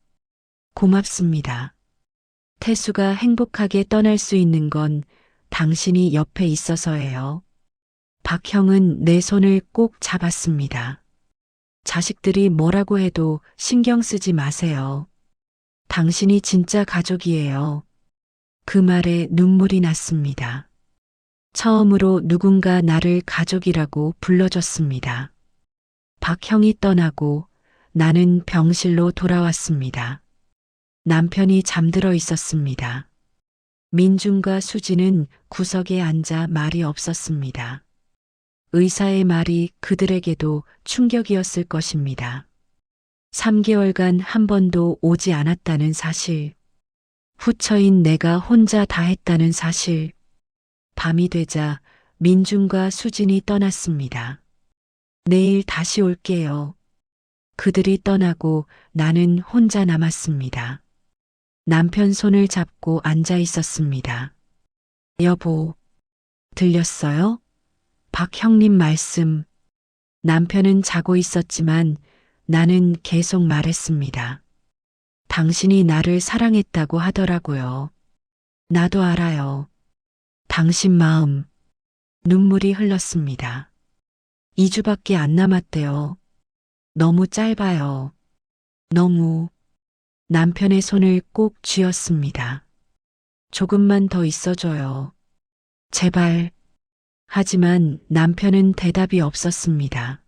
고맙습니다. 태수가 행복하게 떠날 수 있는 건 당신이 옆에 있어서예요. 박형은 내 손을 꼭 잡았습니다. 자식들이 뭐라고 해도 신경 쓰지 마세요. 당신이 진짜 가족이에요. 그 말에 눈물이 났습니다. 처음으로 누군가 나를 가족이라고 불러줬습니다. 박형이 떠나고 나는 병실로 돌아왔습니다. 남편이 잠들어 있었습니다. 민준과 수진은 구석에 앉아 말이 없었습니다. 의사의 말이 그들에게도 충격이었을 것입니다. 3개월간 한 번도 오지 않았다는 사실, 후처인 내가 혼자 다 했다는 사실. 밤이 되자 민준과 수진이 떠났습니다. 내일 다시 올게요. 그들이 떠나고 나는 혼자 남았습니다. 남편 손을 잡고 앉아 있었습니다. 여보, 들렸어요? 박형님 말씀. 남편은 자고 있었지만 나는 계속 말했습니다. 당신이 나를 사랑했다고 하더라고요. 나도 알아요. 당신 마음. 눈물이 흘렀습니다. 2주밖에 안 남았대요. 너무 짧아요. 너무. 남편의 손을 꼭 쥐었습니다. 조금만 더 있어줘요. 제발. 하지만 남편은 대답이 없었습니다.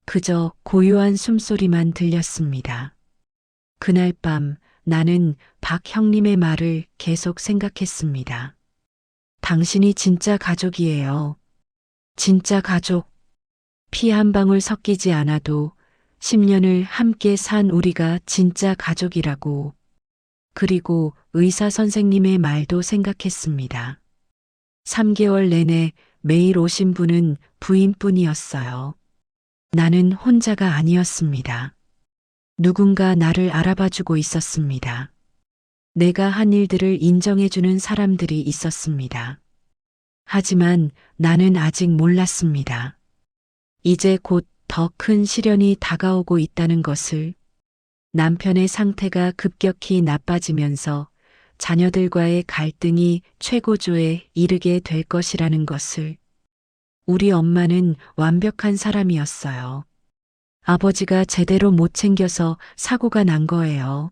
그저 고요한 숨소리만 들렸습니다. 그날 밤 나는 박형님의 말을 계속 생각했습니다. 당신이 진짜 가족이에요. 진짜 가족. 피 한 방울 섞이지 않아도 10년을 함께 산 우리가 진짜 가족이라고. 그리고 의사 선생님의 말도 생각했습니다. 3개월 내내 매일 오신 분은 부인뿐이었어요. 나는 혼자가 아니었습니다. 누군가 나를 알아봐주고 있었습니다. 내가 한 일들을 인정해주는 사람들이 있었습니다. 하지만 나는 아직 몰랐습니다. 이제 곧 더 큰 시련이 다가오고 있다는 것을, 남편의 상태가 급격히 나빠지면서 자녀들과의 갈등이 최고조에 이르게 될 것이라는 것을. 우리 엄마는 완벽한 사람이었어요. 아버지가 제대로 못 챙겨서 사고가 난 거예요.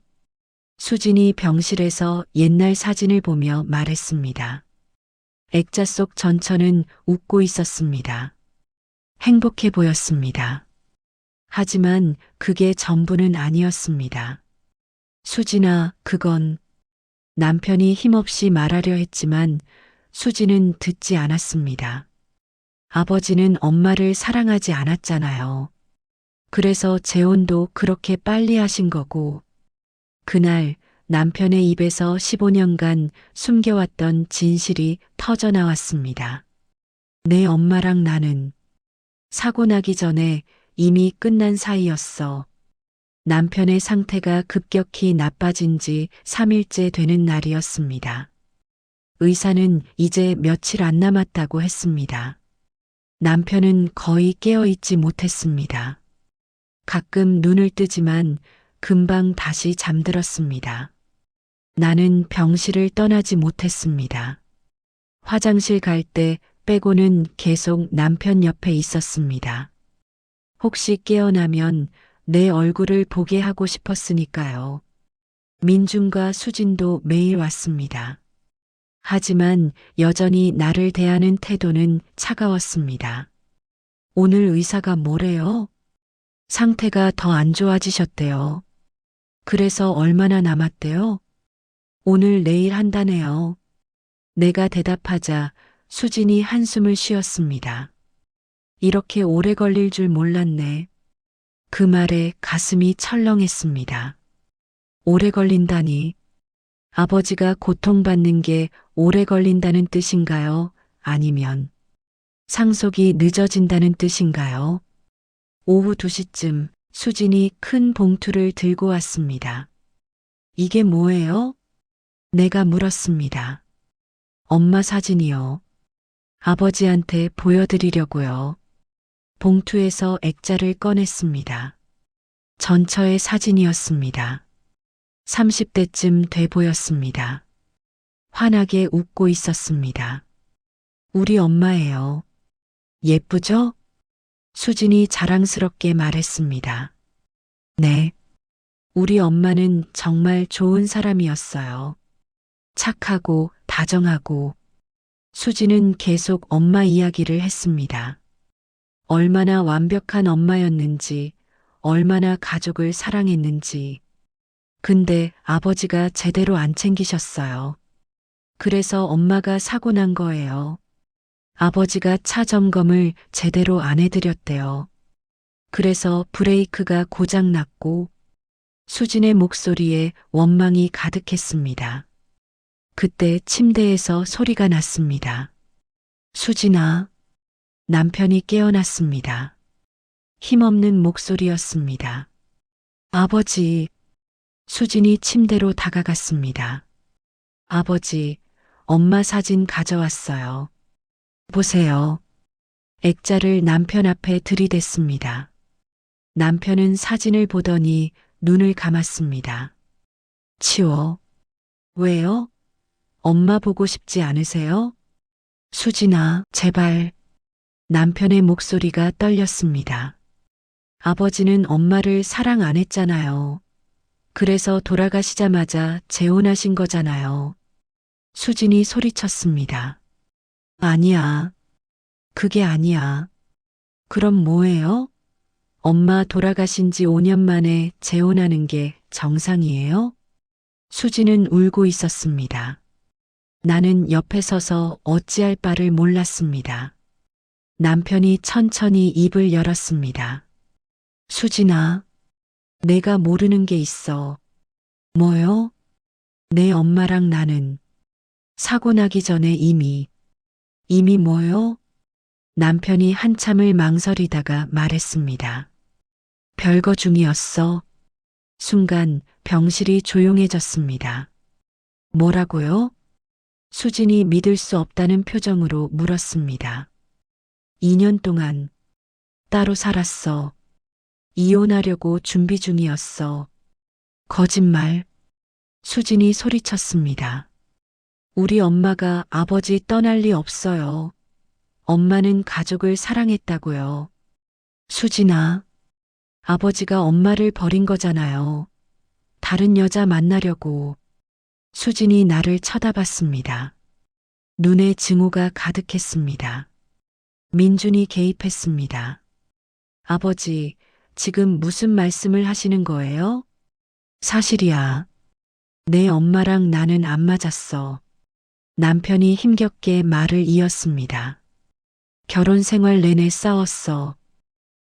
수진이 병실에서 옛날 사진을 보며 말했습니다. 액자 속 전처는 웃고 있었습니다. 행복해 보였습니다. 하지만 그게 전부는 아니었습니다. 수진아, 그건. 남편이 힘없이 말하려 했지만 수진은 듣지 않았습니다. 아버지는 엄마를 사랑하지 않았잖아요. 그래서 재혼도 그렇게 빨리 하신 거고, 그날 남편의 입에서 15년간 숨겨왔던 진실이 터져나왔습니다. 내 엄마랑 나는 사고 나기 전에 이미 끝난 사이였어. 남편의 상태가 급격히 나빠진 지 3일째 되는 날이었습니다. 의사는 이제 며칠 안 남았다고 했습니다. 남편은 거의 깨어있지 못했습니다. 가끔 눈을 뜨지만 금방 다시 잠들었습니다. 나는 병실을 떠나지 못했습니다. 화장실 갈 때 빼고는 계속 남편 옆에 있었습니다. 혹시 깨어나면 내 얼굴을 보게 하고 싶었으니까요. 민준과 수진도 매일 왔습니다. 하지만 여전히 나를 대하는 태도는 차가웠습니다. 오늘 의사가 뭐래요? 상태가 더 안 좋아지셨대요. 그래서 얼마나 남았대요? 오늘 내일 한다네요. 내가 대답하자 수진이 한숨을 쉬었습니다. 이렇게 오래 걸릴 줄 몰랐네. 그 말에 가슴이 철렁했습니다. 오래 걸린다니. 아버지가 고통받는 게 오래 걸린다는 뜻인가요? 아니면 상속이 늦어진다는 뜻인가요? 오후 2시쯤 수진이 큰 봉투를 들고 왔습니다. 이게 뭐예요? 내가 물었습니다. 엄마 사진이요. 아버지한테 보여드리려고요. 봉투에서 액자를 꺼냈습니다. 전처의 사진이었습니다. 30대쯤 돼 보였습니다. 환하게 웃고 있었습니다. 우리 엄마예요. 예쁘죠? 수진이 자랑스럽게 말했습니다. 네. 우리 엄마는 정말 좋은 사람이었어요. 착하고 다정하고. 수진은 계속 엄마 이야기를 했습니다. 얼마나 완벽한 엄마였는지, 얼마나 가족을 사랑했는지. 근데 아버지가 제대로 안 챙기셨어요. 그래서 엄마가 사고 난 거예요. 아버지가 차 점검을 제대로 안 해드렸대요. 그래서 브레이크가 고장 났고, 수진의 목소리에 원망이 가득했습니다. 그때 침대에서 소리가 났습니다. 수진아. 남편이 깨어났습니다. 힘없는 목소리였습니다. 아버지. 수진이 침대로 다가갔습니다. 아버지, 엄마 사진 가져왔어요. 보세요. 액자를 남편 앞에 들이댔습니다. 남편은 사진을 보더니 눈을 감았습니다. 치워. 왜요? 엄마 보고 싶지 않으세요? 수진아, 제발. 남편의 목소리가 떨렸습니다. 아버지는 엄마를 사랑 안 했잖아요. 그래서 돌아가시자마자 재혼하신 거잖아요. 수진이 소리쳤습니다. 아니야. 그게 아니야. 그럼 뭐예요? 엄마 돌아가신 지 5년 만에 재혼하는 게 정상이에요? 수진은 울고 있었습니다. 나는 옆에 서서 어찌할 바를 몰랐습니다. 남편이 천천히 입을 열었습니다. 수진아, 내가 모르는 게 있어. 뭐요? 내 엄마랑 나는 사고 나기 전에 이미 뭐요? 남편이 한참을 망설이다가 말했습니다. 별거 중이었어. 순간 병실이 조용해졌습니다. 뭐라고요? 수진이 믿을 수 없다는 표정으로 물었습니다. 2년 동안 따로 살았어. 이혼하려고 준비 중이었어. 거짓말. 수진이 소리쳤습니다. 우리 엄마가 아버지 떠날 리 없어요. 엄마는 가족을 사랑했다고요. 수진아, 아버지가 엄마를 버린 거잖아요. 다른 여자 만나려고. 수진이 나를 쳐다봤습니다. 눈에 증오가 가득했습니다. 민준이 개입했습니다. 아버지, 지금 무슨 말씀을 하시는 거예요? 사실이야. 내 엄마랑 나는 안 맞았어. 남편이 힘겹게 말을 이었습니다. 결혼 생활 내내 싸웠어.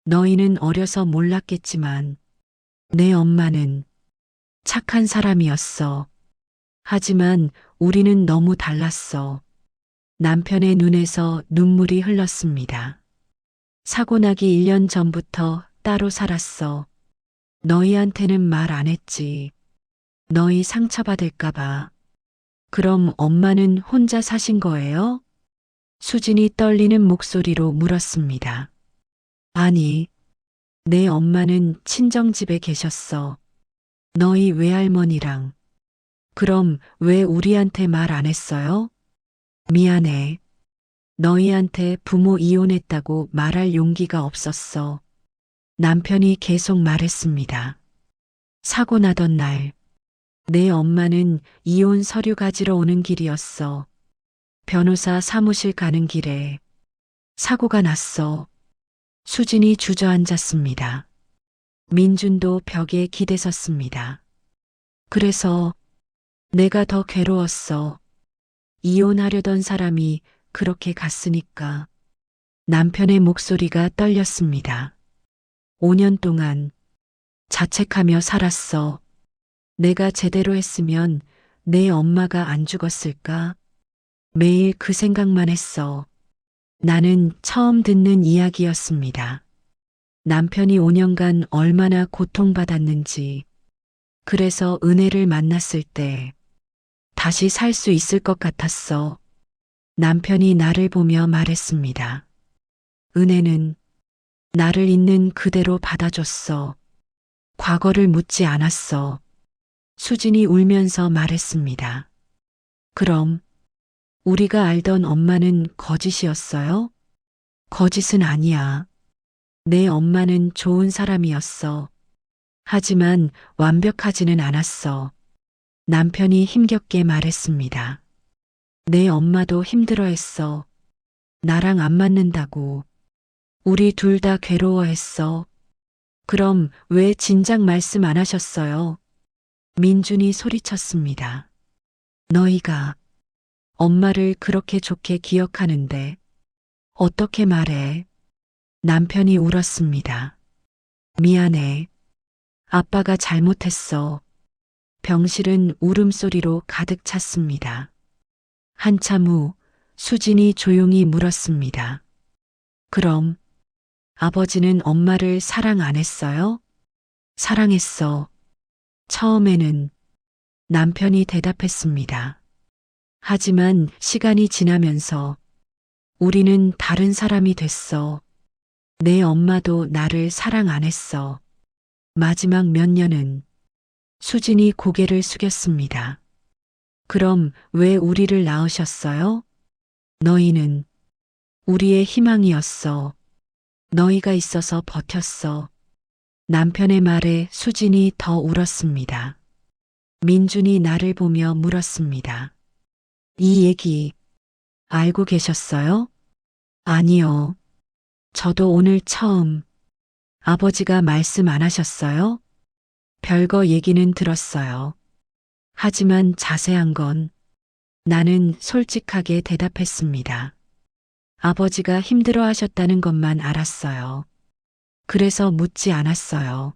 너희는 어려서 몰랐겠지만 내 엄마는 착한 사람이었어. 하지만 우리는 너무 달랐어. 남편의 눈에서 눈물이 흘렀습니다. 사고 나기 1년 전부터 따로 살았어. 너희한테는 말 안 했지. 너희 상처받을까봐. 그럼 엄마는 혼자 사신 거예요? 수진이 떨리는 목소리로 물었습니다. 아니, 내 엄마는 친정집에 계셨어. 너희 외할머니랑. 그럼 왜 우리한테 말 안 했어요? 미안해. 너희한테 부모 이혼했다고 말할 용기가 없었어. 남편이 계속 말했습니다. 사고 나던 날, 내 엄마는 이혼 서류 가지러 오는 길이었어. 변호사 사무실 가는 길에 사고가 났어. 수진이 주저앉았습니다. 민준도 벽에 기대섰습니다. 그래서 내가 더 괴로웠어. 이혼하려던 사람이 그렇게 갔으니까. 남편의 목소리가 떨렸습니다. 5년 동안 자책하며 살았어. 내가 제대로 했으면 내 엄마가 안 죽었을까? 매일 그 생각만 했어. 나는 처음 듣는 이야기였습니다. 남편이 5년간 얼마나 고통받았는지. 그래서 은혜를 만났을 때 다시 살 수 있을 것 같았어. 남편이 나를 보며 말했습니다. 은혜는 나를 있는 그대로 받아줬어. 과거를 묻지 않았어. 수진이 울면서 말했습니다. 그럼 우리가 알던 엄마는 거짓이었어요? 거짓은 아니야. 내 엄마는 좋은 사람이었어. 하지만 완벽하지는 않았어. 남편이 힘겹게 말했습니다. 내 엄마도 힘들어했어. 나랑 안 맞는다고. 우리 둘 다 괴로워했어. 그럼 왜 진작 말씀 안 하셨어요? 민준이 소리쳤습니다. 너희가 엄마를 그렇게 좋게 기억하는데 어떻게 말해? 남편이 울었습니다. 미안해. 아빠가 잘못했어. 병실은 울음소리로 가득 찼습니다. 한참 후 수진이 조용히 물었습니다. 그럼 아버지는 엄마를 사랑 안 했어요? 사랑했어. 처음에는. 남편이 대답했습니다. 하지만 시간이 지나면서 우리는 다른 사람이 됐어. 내 엄마도 나를 사랑 안 했어. 마지막 몇 년은. 수진이 고개를 숙였습니다. 그럼 왜 우리를 낳으셨어요? 너희는 우리의 희망이었어. 너희가 있어서 버텼어. 남편의 말에 수진이 더 울었습니다. 민준이 나를 보며 물었습니다. 이 얘기 알고 계셨어요? 아니요. 저도 오늘 처음. 아버지가 말씀 안 하셨어요? 별거 얘기는 들었어요. 하지만 자세한 건 나는 솔직하게 대답했습니다. 아버지가 힘들어 하셨다는 것만 알았어요. 그래서 묻지 않았어요.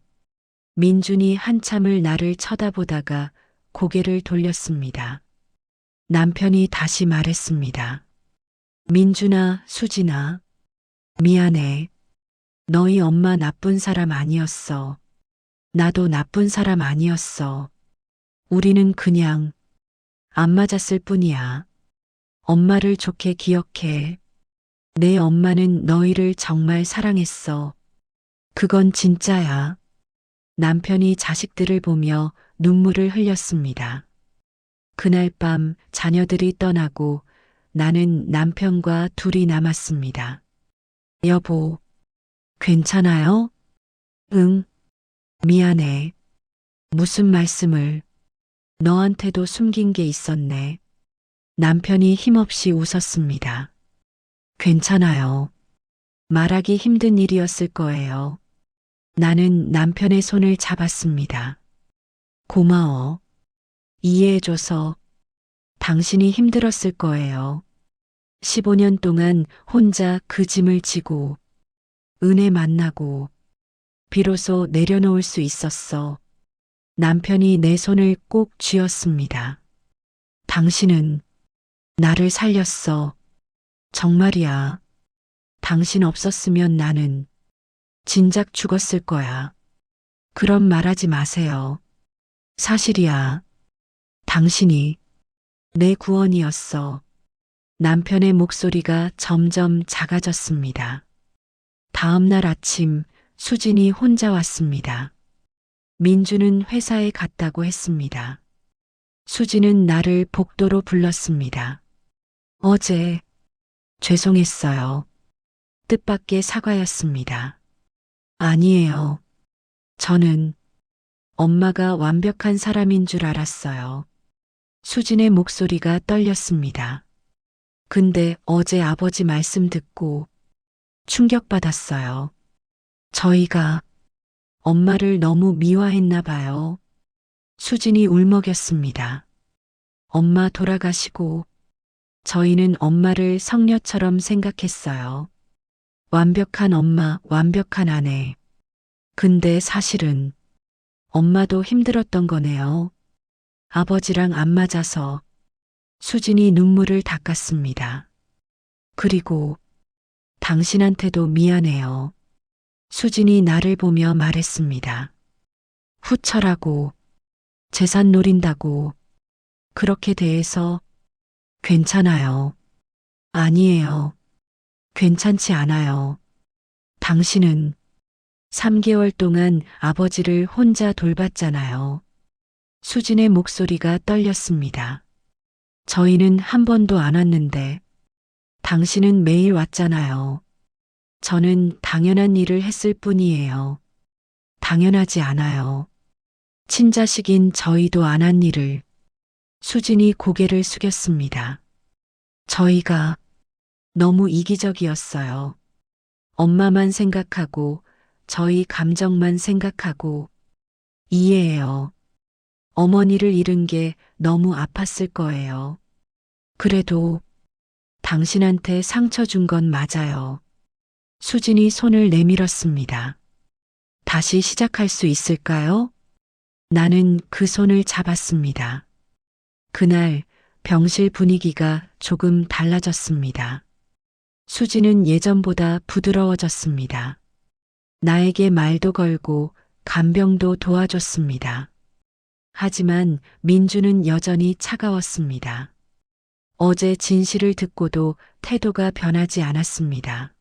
민준이 한참을 나를 쳐다보다가 고개를 돌렸습니다. 남편이 다시 말했습니다. 민준아, 수진아, 미안해. 너희 엄마 나쁜 사람 아니었어. 나도 나쁜 사람 아니었어. 우리는 그냥 안 맞았을 뿐이야. 엄마를 좋게 기억해. 내 엄마는 너희를 정말 사랑했어. 그건 진짜야. 남편이 자식들을 보며 눈물을 흘렸습니다. 그날 밤 자녀들이 떠나고 나는 남편과 둘이 남았습니다. 여보, 괜찮아요? 응, 미안해. 무슨 말씀을. 너한테도 숨긴 게 있었네. 남편이 힘없이 웃었습니다. 괜찮아요. 말하기 힘든 일이었을 거예요. 나는 남편의 손을 잡았습니다. 고마워. 이해해줘서. 당신이 힘들었을 거예요. 15년 동안 혼자 그 짐을 지고 은혜 만나고 비로소 내려놓을 수 있었어. 남편이 내 손을 꼭 쥐었습니다. 당신은 나를 살렸어. 정말이야. 당신 없었으면 나는 진작 죽었을 거야. 그런 말하지 마세요. 사실이야. 당신이 내 구원이었어. 남편의 목소리가 점점 작아졌습니다. 다음 날 아침 수진이 혼자 왔습니다. 민주는 회사에 갔다고 했습니다. 수진은 나를 복도로 불렀습니다. 어제 죄송했어요. 뜻밖의 사과였습니다. 아니에요. 저는 엄마가 완벽한 사람인 줄 알았어요. 수진의 목소리가 떨렸습니다. 근데 어제 아버지 말씀 듣고 충격받았어요. 저희가 엄마를 너무 미화했나 봐요. 수진이 울먹였습니다. 엄마 돌아가시고 저희는 엄마를 성녀처럼 생각했어요. 완벽한 엄마, 완벽한 아내. 근데 사실은 엄마도 힘들었던 거네요. 아버지랑 안 맞아서. 수진이 눈물을 닦았습니다. 그리고 당신한테도 미안해요. 수진이 나를 보며 말했습니다. 후처라고, 재산 노린다고, 그렇게 대해서 괜찮아요. 아니에요. 괜찮지 않아요. 당신은 3개월 동안 아버지를 혼자 돌봤잖아요. 수진의 목소리가 떨렸습니다. 저희는 한 번도 안 왔는데 당신은 매일 왔잖아요. 저는 당연한 일을 했을 뿐이에요. 당연하지 않아요. 친자식인 저희도 안 한 일을. 수진이 고개를 숙였습니다. 저희가 너무 이기적이었어요. 엄마만 생각하고 저희 감정만 생각하고. 이해해요. 어머니를 잃은 게 너무 아팠을 거예요. 그래도 당신한테 상처 준 건 맞아요. 수진이 손을 내밀었습니다. 다시 시작할 수 있을까요? 나는 그 손을 잡았습니다. 그날 병실 분위기가 조금 달라졌습니다. 수진은 예전보다 부드러워졌습니다. 나에게 말도 걸고 간병도 도와줬습니다. 하지만 민주는 여전히 차가웠습니다. 어제 진실을 듣고도 태도가 변하지 않았습니다.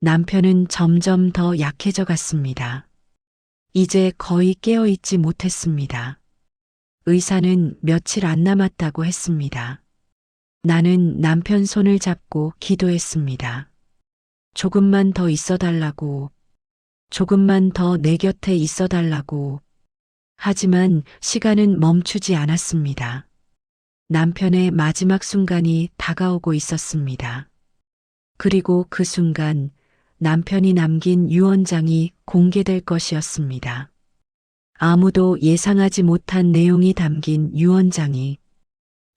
남편은 점점 더 약해져 갔습니다. 이제 거의 깨어있지 못했습니다. 의사는 며칠 안 남았다고 했습니다. 나는 남편 손을 잡고 기도했습니다. 조금만 더 있어달라고, 조금만 더 내 곁에 있어달라고. 하지만 시간은 멈추지 않았습니다. 남편의 마지막 순간이 다가오고 있었습니다. 그리고 그 순간 남편이 남긴 유언장이 공개될 것이었습니다. 아무도 예상하지 못한 내용이 담긴 유언장이.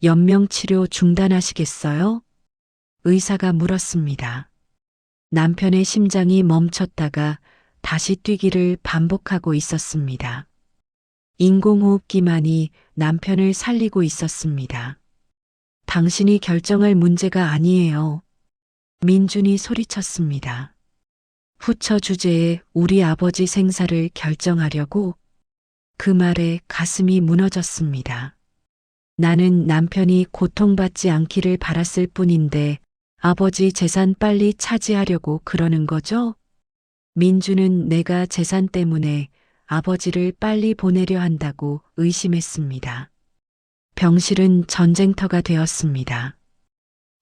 연명치료 중단하시겠어요? 의사가 물었습니다. 남편의 심장이 멈췄다가 다시 뛰기를 반복하고 있었습니다. 인공호흡기만이 남편을 살리고 있었습니다. 당신이 결정할 문제가 아니에요. 민준이 소리쳤습니다. 후처 주제에 우리 아버지 생사를 결정하려고. 그 말에 가슴이 무너졌습니다. 나는 남편이 고통받지 않기를 바랐을 뿐인데 아버지 재산 빨리 차지하려고 그러는 거죠? 민주는 내가 재산 때문에 아버지를 빨리 보내려 한다고 의심했습니다. 병실은 전쟁터가 되었습니다.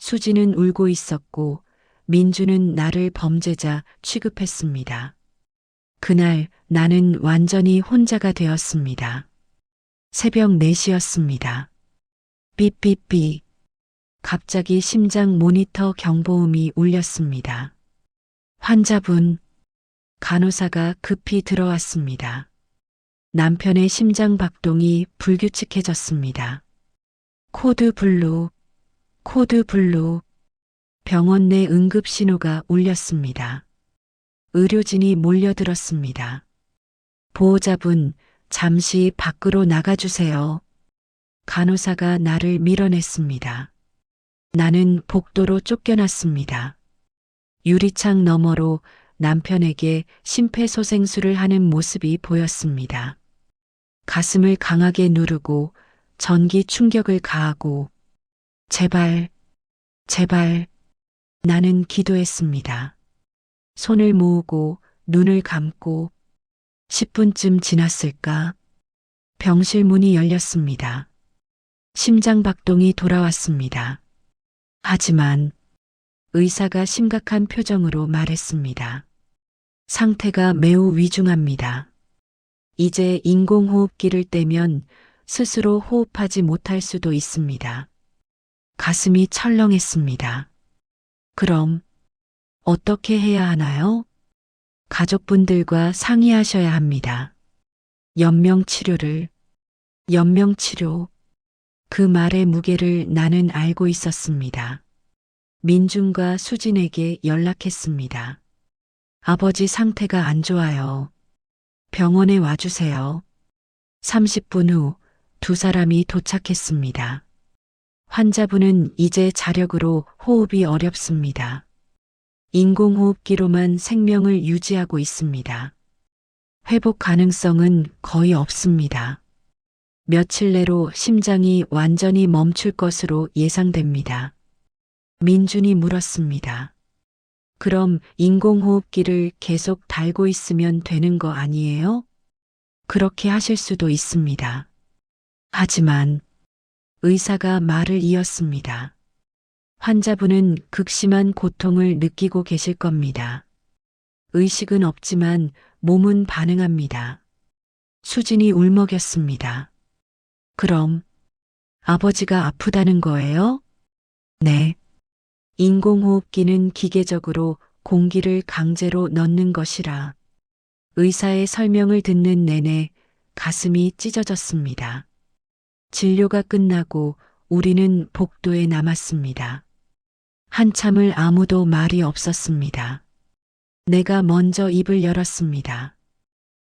수지는 울고 있었고 민주는 나를 범죄자 취급했습니다. 그날 나는 완전히 혼자가 되었습니다. 새벽 4시였습니다. 삐삐삐. 갑자기 심장 모니터 경보음이 울렸습니다. 환자분, 간호사가 급히 들어왔습니다. 남편의 심장 박동이 불규칙해졌습니다. 코드 블루, 코드 블루. 병원 내 응급 신호가 울렸습니다. 의료진이 몰려들었습니다. 보호자분, 잠시 밖으로 나가주세요. 간호사가 나를 밀어냈습니다. 나는 복도로 쫓겨났습니다. 유리창 너머로 남편에게 심폐소생술을 하는 모습이 보였습니다. 가슴을 강하게 누르고 전기 충격을 가하고 제발, 제발. 나는 기도했습니다. 손을 모으고 눈을 감고 10분쯤 지났을까? 병실 문이 열렸습니다. 심장 박동이 돌아왔습니다. 하지만 의사가 심각한 표정으로 말했습니다. 상태가 매우 위중합니다. 이제 인공호흡기를 떼면 스스로 호흡하지 못할 수도 있습니다. 가슴이 철렁했습니다. 그럼 어떻게 해야 하나요? 가족분들과 상의하셔야 합니다. 연명치료를, 연명치료. 그 말의 무게를 나는 알고 있었습니다. 민준과 수진에게 연락했습니다. 아버지 상태가 안 좋아요. 병원에 와주세요. 30분 후 두 사람이 도착했습니다. 환자분은 이제 자력으로 호흡이 어렵습니다. 인공호흡기로만 생명을 유지하고 있습니다. 회복 가능성은 거의 없습니다. 며칠 내로 심장이 완전히 멈출 것으로 예상됩니다. 민준이 물었습니다. 그럼 인공호흡기를 계속 달고 있으면 되는 거 아니에요? 그렇게 하실 수도 있습니다. 하지만 의사가 말을 이었습니다. 환자분은 극심한 고통을 느끼고 계실 겁니다. 의식은 없지만 몸은 반응합니다. 수진이 울먹였습니다. 그럼 아버지가 아프다는 거예요? 네. 인공호흡기는 기계적으로 공기를 강제로 넣는 것이라. 의사의 설명을 듣는 내내 가슴이 찢어졌습니다. 진료가 끝나고 우리는 복도에 남았습니다. 한참을 아무도 말이 없었습니다. 내가 먼저 입을 열었습니다.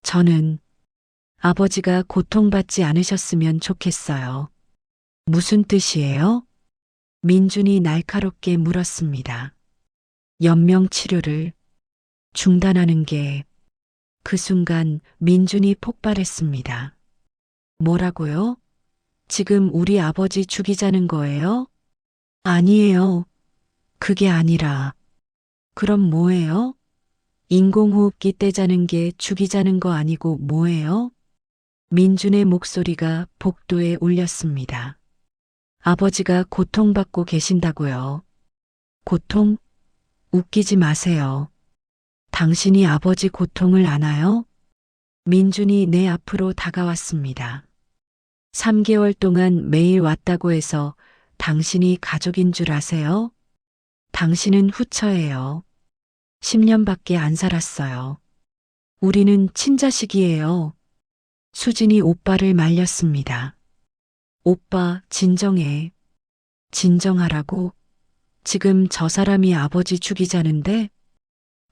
저는 아버지가 고통받지 않으셨으면 좋겠어요. 무슨 뜻이에요? 민준이 날카롭게 물었습니다. 연명치료를 중단하는 게. 그 순간 민준이 폭발했습니다. 뭐라고요? 지금 우리 아버지 죽이자는 거예요? 아니에요. 그게 아니라. 그럼 뭐예요? 인공호흡기 떼자는 게 죽이자는 거 아니고 뭐예요? 민준의 목소리가 복도에 울렸습니다. 아버지가 고통받고 계신다고요. 고통? 웃기지 마세요. 당신이 아버지 고통을 아나요? 민준이 내 앞으로 다가왔습니다. 3개월 동안 매일 왔다고 해서 당신이 가족인 줄 아세요? 당신은 후처예요. 10년밖에 안 살았어요. 우리는 친자식이에요. 수진이 오빠를 말렸습니다. 오빠, 진정해. 진정하라고? 지금 저 사람이 아버지 죽이자는데?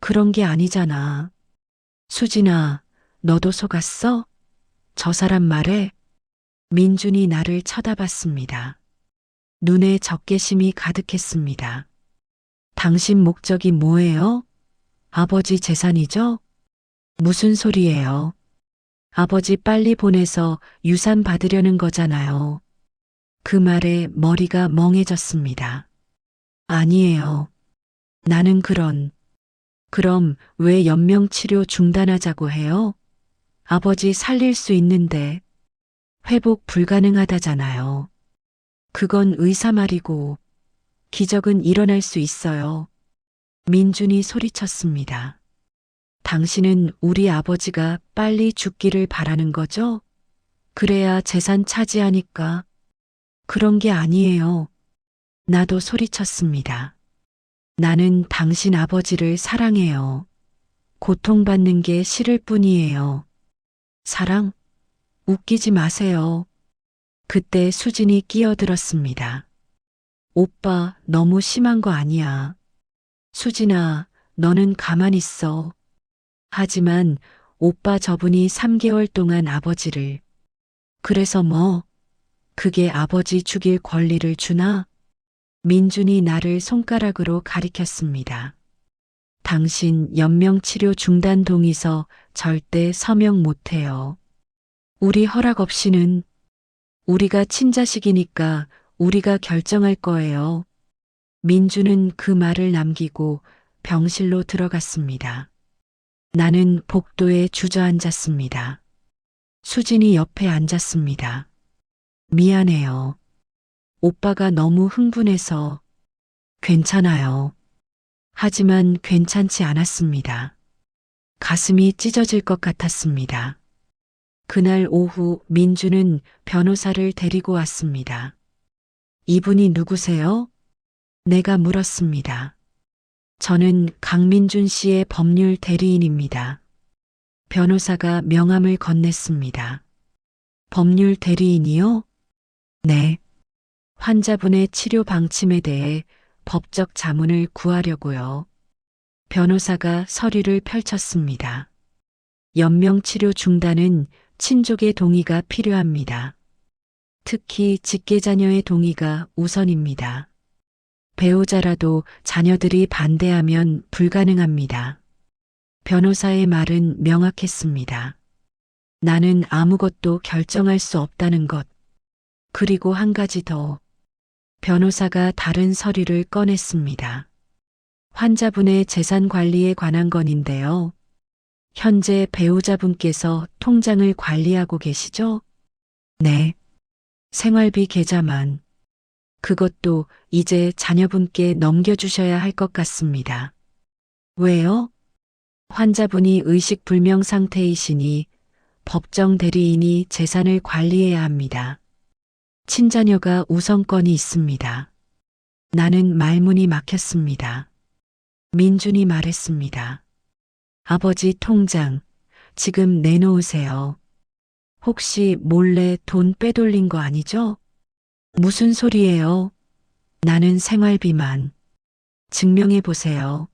그런 게 아니잖아. 수진아, 너도 속았어? 저 사람 말에? 민준이 나를 쳐다봤습니다. 눈에 적개심이 가득했습니다. 당신 목적이 뭐예요? 아버지 재산이죠? 무슨 소리예요? 아버지 빨리 보내서 유산 받으려는 거잖아요. 그 말에 머리가 멍해졌습니다. 아니에요. 나는 그럼 왜 연명치료 중단하자고 해요? 아버지 살릴 수 있는데 회복 불가능하다잖아요. 그건 의사 말이고 기적은 일어날 수 있어요. 민준이 소리쳤습니다. 당신은 우리 아버지가 빨리 죽기를 바라는 거죠? 그래야 재산 차지하니까. 그런 게 아니에요. 나도 소리쳤습니다. 나는 당신 아버지를 사랑해요. 고통받는 게 싫을 뿐이에요. 사랑? 웃기지 마세요. 그때 수진이 끼어들었습니다. 오빠, 너무 심한 거 아니야. 수진아, 너는 가만히 있어. 하지만 오빠 저분이 3개월 동안 아버지를. 그래서 뭐? 그게 아버지 죽일 권리를 주나? 민준이 나를 손가락으로 가리켰습니다. 당신 연명치료 중단 동의서 절대 서명 못해요. 우리 허락 없이는 우리가 친자식이니까 우리가 결정할 거예요. 민주는 그 말을 남기고 병실로 들어갔습니다. 나는 복도에 주저앉았습니다. 수진이 옆에 앉았습니다. 미안해요. 오빠가 너무 흥분해서. 괜찮아요. 하지만 괜찮지 않았습니다. 가슴이 찢어질 것 같았습니다. 그날 오후 민주는 변호사를 데리고 왔습니다. 이분이 누구세요? 내가 물었습니다. 저는 강민준 씨의 법률 대리인입니다. 변호사가 명함을 건넸습니다. 법률 대리인이요? 네. 환자분의 치료 방침에 대해 법적 자문을 구하려고요. 변호사가 서류를 펼쳤습니다. 연명치료 중단은 친족의 동의가 필요합니다. 특히 직계자녀의 동의가 우선입니다. 배우자라도 자녀들이 반대하면 불가능합니다. 변호사의 말은 명확했습니다. 나는 아무것도 결정할 수 없다는 것. 그리고 한 가지 더. 변호사가 다른 서류를 꺼냈습니다. 환자분의 재산 관리에 관한 건인데요. 현재 배우자분께서 통장을 관리하고 계시죠? 네. 생활비 계좌만. 그것도 이제 자녀분께 넘겨주셔야 할 것 같습니다. 왜요? 환자분이 의식불명 상태이시니 법정 대리인이 재산을 관리해야 합니다. 친자녀가 우선권이 있습니다. 나는 말문이 막혔습니다. 민준이 말했습니다. 아버지 통장, 지금 내놓으세요. 혹시 몰래 돈 빼돌린 거 아니죠? 무슨 소리예요? 나는 생활비만. 증명해 보세요.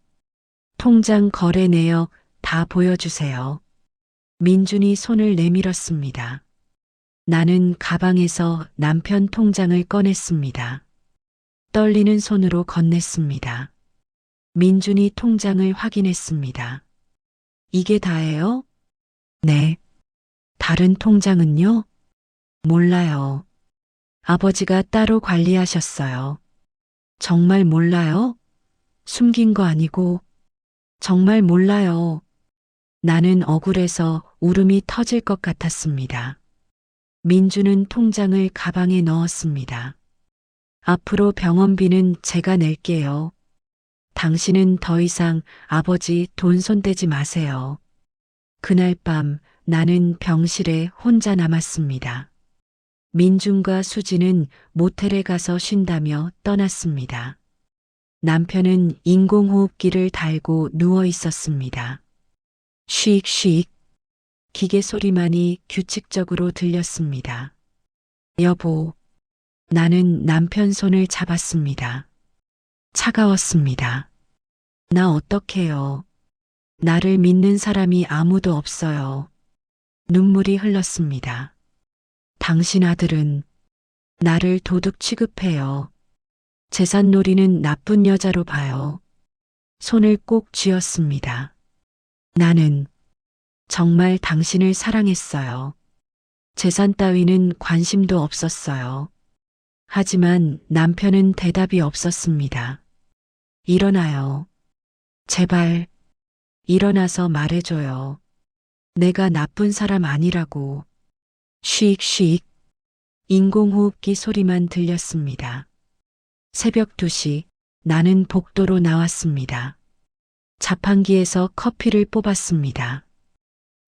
통장 거래 내역 다 보여주세요. 민준이 손을 내밀었습니다. 나는 가방에서 남편 통장을 꺼냈습니다. 떨리는 손으로 건넸습니다. 민준이 통장을 확인했습니다. 이게 다예요? 네. 다른 통장은요? 몰라요. 아버지가 따로 관리하셨어요. 정말 몰라요? 숨긴 거 아니고. 정말 몰라요. 나는 억울해서 울음이 터질 것 같았습니다. 민주는 통장을 가방에 넣었습니다. 앞으로 병원비는 제가 낼게요. 당신은 더 이상 아버지 돈 손대지 마세요. 그날 밤 나는 병실에 혼자 남았습니다. 민준과 수지는 모텔에 가서 쉰다며 떠났습니다. 남편은 인공호흡기를 달고 누워 있었습니다. 쉭쉭. 기계 소리만이 규칙적으로 들렸습니다. 여보. 나는 남편 손을 잡았습니다. 차가웠습니다. 나 어떡해요. 나를 믿는 사람이 아무도 없어요. 눈물이 흘렀습니다. 당신 아들은 나를 도둑 취급해요. 재산놀이는 나쁜 여자로 봐요. 손을 꼭 쥐었습니다. 나는 정말 당신을 사랑했어요. 재산 따위는 관심도 없었어요. 하지만 남편은 대답이 없었습니다. 일어나요. 제발, 일어나서 말해줘요. 내가 나쁜 사람 아니라고. 쉬익쉬익. 인공호흡기 소리만 들렸습니다. 새벽 2시, 나는 복도로 나왔습니다. 자판기에서 커피를 뽑았습니다.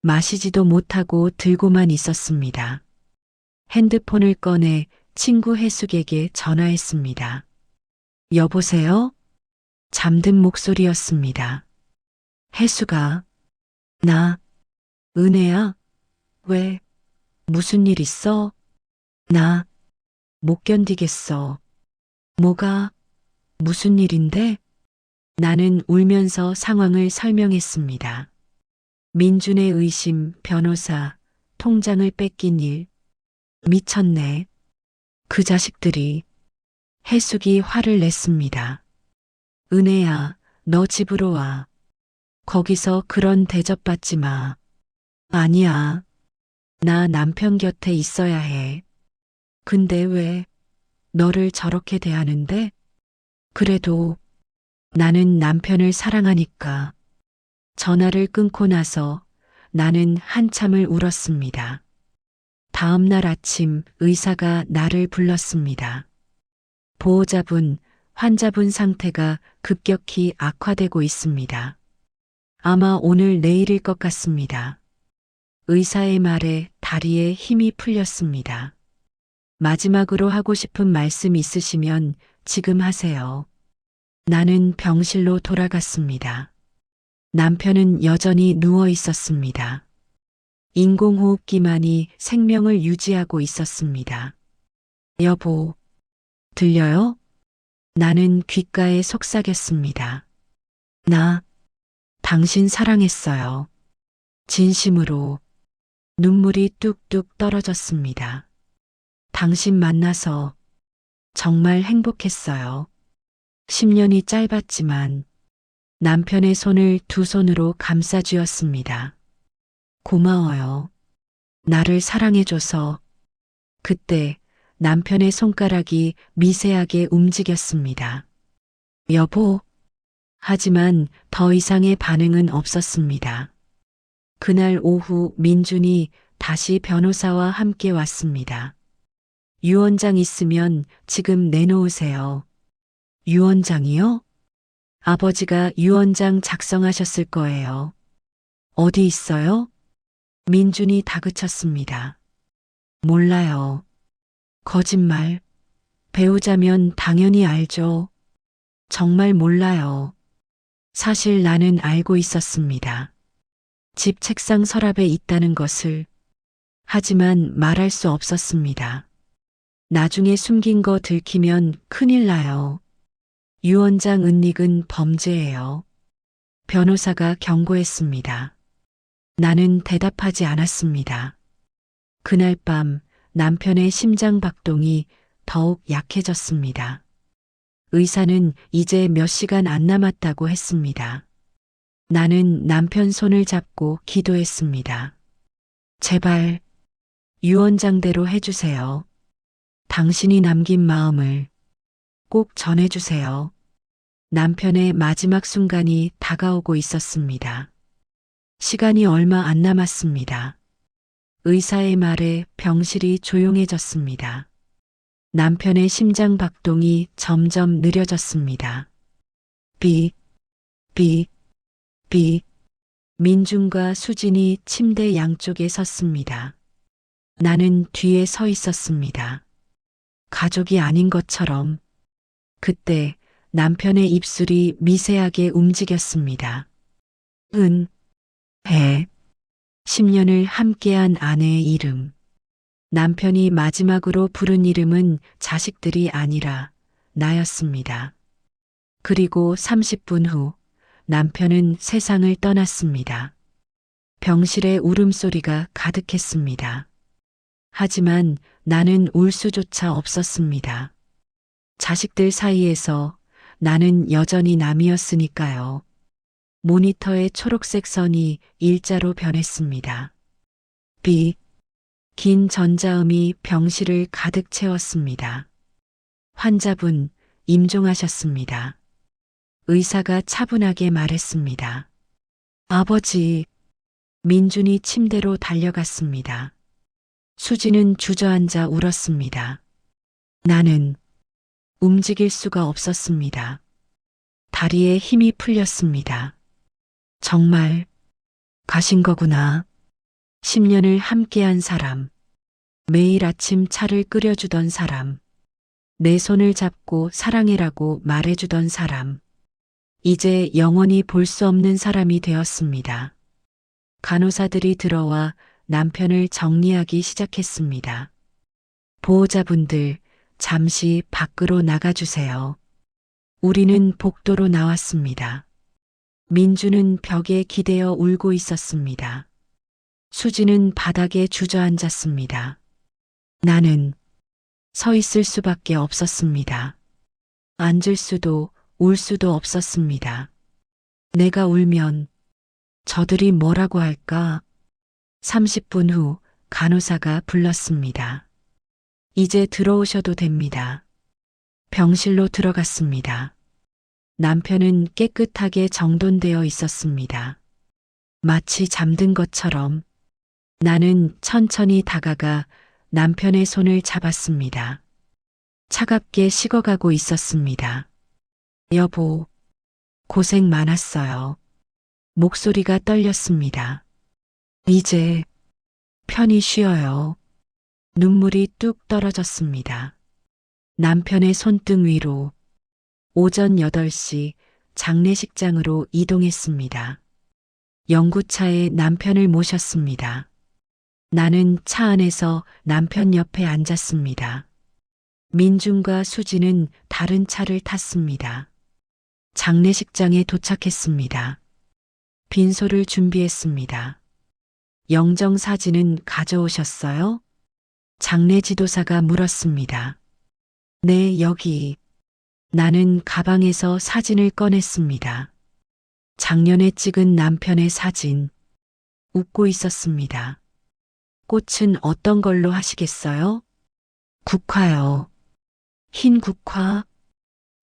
마시지도 못하고 들고만 있었습니다. 핸드폰을 꺼내 친구 혜숙에게 전화했습니다. 여보세요? 잠든 목소리였습니다. 혜숙아, 나, 은혜야? 왜? 무슨 일 있어? 나, 못 견디겠어. 뭐가, 무슨 일인데? 나는 울면서 상황을 설명했습니다. 민준의 의심, 변호사, 통장을 뺏긴 일. 미쳤네. 그 자식들이. 혜숙이 화를 냈습니다. 은혜야, 너 집으로 와. 거기서 그런 대접받지 마. 아니야. 나 남편 곁에 있어야 해. 근데 왜 너를 저렇게 대하는데? 그래도 나는 남편을 사랑하니까. 전화를 끊고 나서 나는 한참을 울었습니다. 다음 날 아침 의사가 나를 불렀습니다. 보호자분, 환자분 상태가 급격히 악화되고 있습니다. 아마 오늘 내일일 것 같습니다. 의사의 말에 다리에 힘이 풀렸습니다. 마지막으로 하고 싶은 말씀 있으시면 지금 하세요. 나는 병실로 돌아갔습니다. 남편은 여전히 누워 있었습니다. 인공호흡기만이 생명을 유지하고 있었습니다. 여보, 들려요? 나는 귓가에 속삭였습니다. 나, 당신 사랑했어요. 진심으로. 눈물이 뚝뚝 떨어졌습니다. 당신 만나서 정말 행복했어요. 10년이 짧았지만 남편의 손을 두 손으로 감싸쥐었습니다. 고마워요. 나를 사랑해줘서. 그때 남편의 손가락이 미세하게 움직였습니다. 여보. 하지만 더 이상의 반응은 없었습니다. 그날 오후 민준이 다시 변호사와 함께 왔습니다. 유언장 있으면 지금 내놓으세요. 유언장이요? 아버지가 유언장 작성하셨을 거예요. 어디 있어요? 민준이 다그쳤습니다. 몰라요. 거짓말. 배우자면 당연히 알죠. 정말 몰라요. 사실 나는 알고 있었습니다. 집 책상 서랍에 있다는 것을. 하지만 말할 수 없었습니다. 나중에 숨긴 거 들키면 큰일 나요. 유언장 은닉은 범죄예요. 변호사가 경고했습니다. 나는 대답하지 않았습니다. 그날 밤 남편의 심장 박동이 더욱 약해졌습니다. 의사는 이제 몇 시간 안 남았다고 했습니다. 나는 남편 손을 잡고 기도했습니다. 제발 유언장대로 해주세요. 당신이 남긴 마음을 꼭 전해주세요. 남편의 마지막 순간이 다가오고 있었습니다. 시간이 얼마 안 남았습니다. 의사의 말에 병실이 조용해졌습니다. 남편의 심장 박동이 점점 느려졌습니다. 비, 비, 비. 민준과 수진이 침대 양쪽에 섰습니다. 나는 뒤에 서 있었습니다. 가족이 아닌 것처럼. 그때 남편의 입술이 미세하게 움직였습니다. 배. 10년을 함께한 아내의 이름. 남편이 마지막으로 부른 이름은 자식들이 아니라 나였습니다. 그리고 30분 후 남편은 세상을 떠났습니다. 병실에 울음소리가 가득했습니다. 하지만 나는 울 수조차 없었습니다. 자식들 사이에서 나는 여전히 남이었으니까요. 모니터의 초록색 선이 일자로 변했습니다. 긴 전자음이 병실을 가득 채웠습니다. 환자분, 임종하셨습니다. 의사가 차분하게 말했습니다. 아버지, 민준이 침대로 달려갔습니다. 수지는 주저앉아 울었습니다. 나는 움직일 수가 없었습니다. 다리에 힘이 풀렸습니다. 정말 가신 거구나. 10년을 함께한 사람, 매일 아침 차를 끓여주던 사람, 내 손을 잡고 사랑해라고 말해주던 사람, 이제 영원히 볼 수 없는 사람이 되었습니다. 간호사들이 들어와 남편을 정리하기 시작했습니다. 보호자분들, 잠시 밖으로 나가주세요. 우리는 복도로 나왔습니다. 민주는 벽에 기대어 울고 있었습니다. 수지는 바닥에 주저앉았습니다. 나는 서 있을 수밖에 없었습니다. 앉을 수도 울 수도 없었습니다. 내가 울면 저들이 뭐라고 할까? 30분 후 간호사가 불렀습니다. 이제 들어오셔도 됩니다. 병실로 들어갔습니다. 남편은 깨끗하게 정돈되어 있었습니다. 마치 잠든 것처럼 나는 천천히 다가가 남편의 손을 잡았습니다. 차갑게 식어가고 있었습니다. 여보, 고생 많았어요. 목소리가 떨렸습니다. 이제 편히 쉬어요. 눈물이 뚝 떨어졌습니다. 남편의 손등 위로 오전 8시 장례식장으로 이동했습니다. 영구차에 남편을 모셨습니다. 나는 차 안에서 남편 옆에 앉았습니다. 민준과 수지는 다른 차를 탔습니다. 장례식장에 도착했습니다. 빈소를 준비했습니다. 영정 사진은 가져오셨어요? 장례 지도사가 물었습니다. 네, 여기. 나는 가방에서 사진을 꺼냈습니다. 작년에 찍은 남편의 사진. 웃고 있었습니다. 꽃은 어떤 걸로 하시겠어요? 국화요. 흰 국화.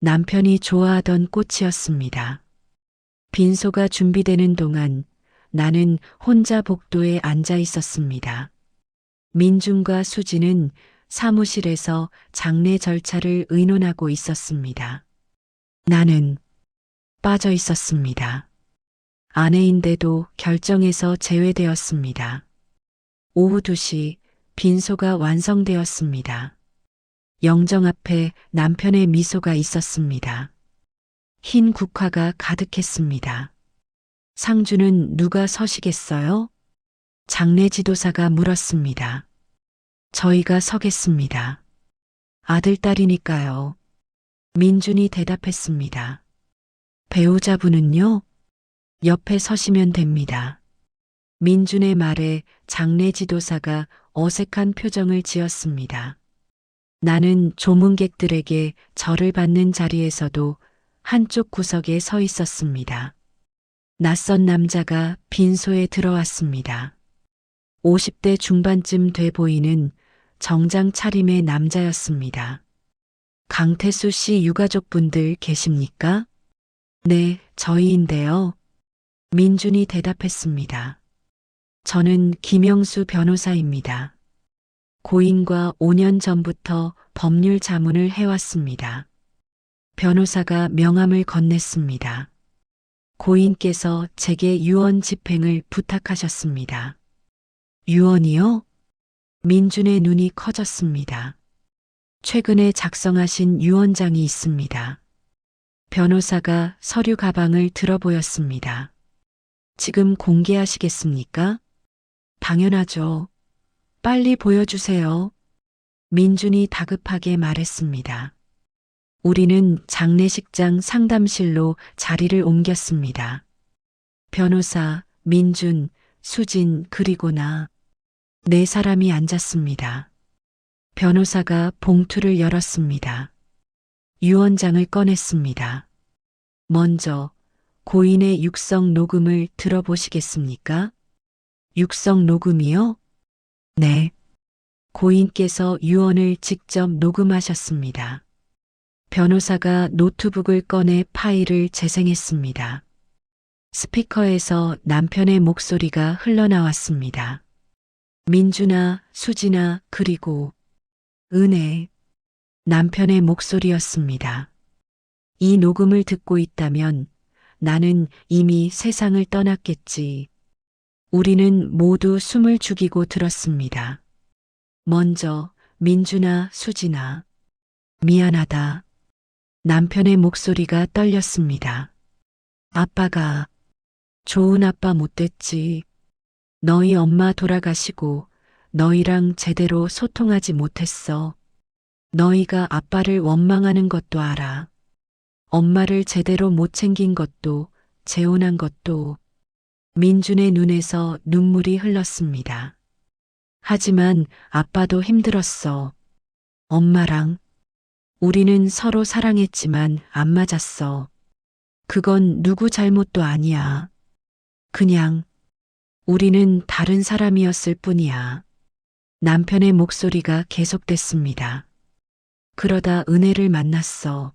남편이 좋아하던 꽃이었습니다. 빈소가 준비되는 동안 나는 혼자 복도에 앉아 있었습니다. 민준과 수지는 사무실에서 장례 절차를 의논하고 있었습니다. 나는 빠져 있었습니다. 아내인데도 결정에서 제외되었습니다. 오후 2시 빈소가 완성되었습니다. 영정 앞에 남편의 미소가 있었습니다. 흰 국화가 가득했습니다. 상주는 누가 서시겠어요? 장례 지도사가 물었습니다. 저희가 서겠습니다. 아들, 딸이니까요. 민준이 대답했습니다. 배우자분은요? 옆에 서시면 됩니다. 민준의 말에 장례 지도사가 어색한 표정을 지었습니다. 나는 조문객들에게 절을 받는 자리에서도 한쪽 구석에 서 있었습니다. 낯선 남자가 빈소에 들어왔습니다. 50대 중반쯤 돼 보이는 정장 차림의 남자였습니다. 강태수 씨 유가족분들 계십니까? 네, 저희인데요. 민준이 대답했습니다. 저는 김영수 변호사입니다. 고인과 5년 전부터 법률 자문을 해왔습니다. 변호사가 명함을 건넸습니다. 고인께서 제게 유언 집행을 부탁하셨습니다. 유언이요? 민준의 눈이 커졌습니다. 최근에 작성하신 유언장이 있습니다. 변호사가 서류 가방을 들어 보였습니다. 지금 공개하시겠습니까? 당연하죠. 빨리 보여주세요. 민준이 다급하게 말했습니다. 우리는 장례식장 상담실로 자리를 옮겼습니다. 변호사, 민준, 수진, 그리고 나. 4사람이 앉았습니다. 변호사가 봉투를 열었습니다. 유언장을 꺼냈습니다. 먼저 고인의 육성 녹음을 들어보시겠습니까? 육성 녹음이요? 네. 고인께서 유언을 직접 녹음하셨습니다. 변호사가 노트북을 꺼내 파일을 재생했습니다. 스피커에서 남편의 목소리가 흘러나왔습니다. 민준아, 수진아, 그리고 은혜. 남편의 목소리였습니다. 이 녹음을 듣고 있다면 나는 이미 세상을 떠났겠지. 우리는 모두 숨을 죽이고 들었습니다. 먼저, 민준아, 수진아. 미안하다. 남편의 목소리가 떨렸습니다. 아빠가 좋은 아빠 못 됐지. 너희 엄마 돌아가시고 너희랑 제대로 소통하지 못했어. 너희가 아빠를 원망하는 것도 알아. 엄마를 제대로 못 챙긴 것도, 재혼한 것도. 민준의 눈에서 눈물이 흘렀습니다. 하지만 아빠도 힘들었어. 엄마랑. 우리는 서로 사랑했지만 안 맞았어. 그건 누구 잘못도 아니야. 그냥 우리는 다른 사람이었을 뿐이야. 남편의 목소리가 계속됐습니다. 그러다 은혜를 만났어.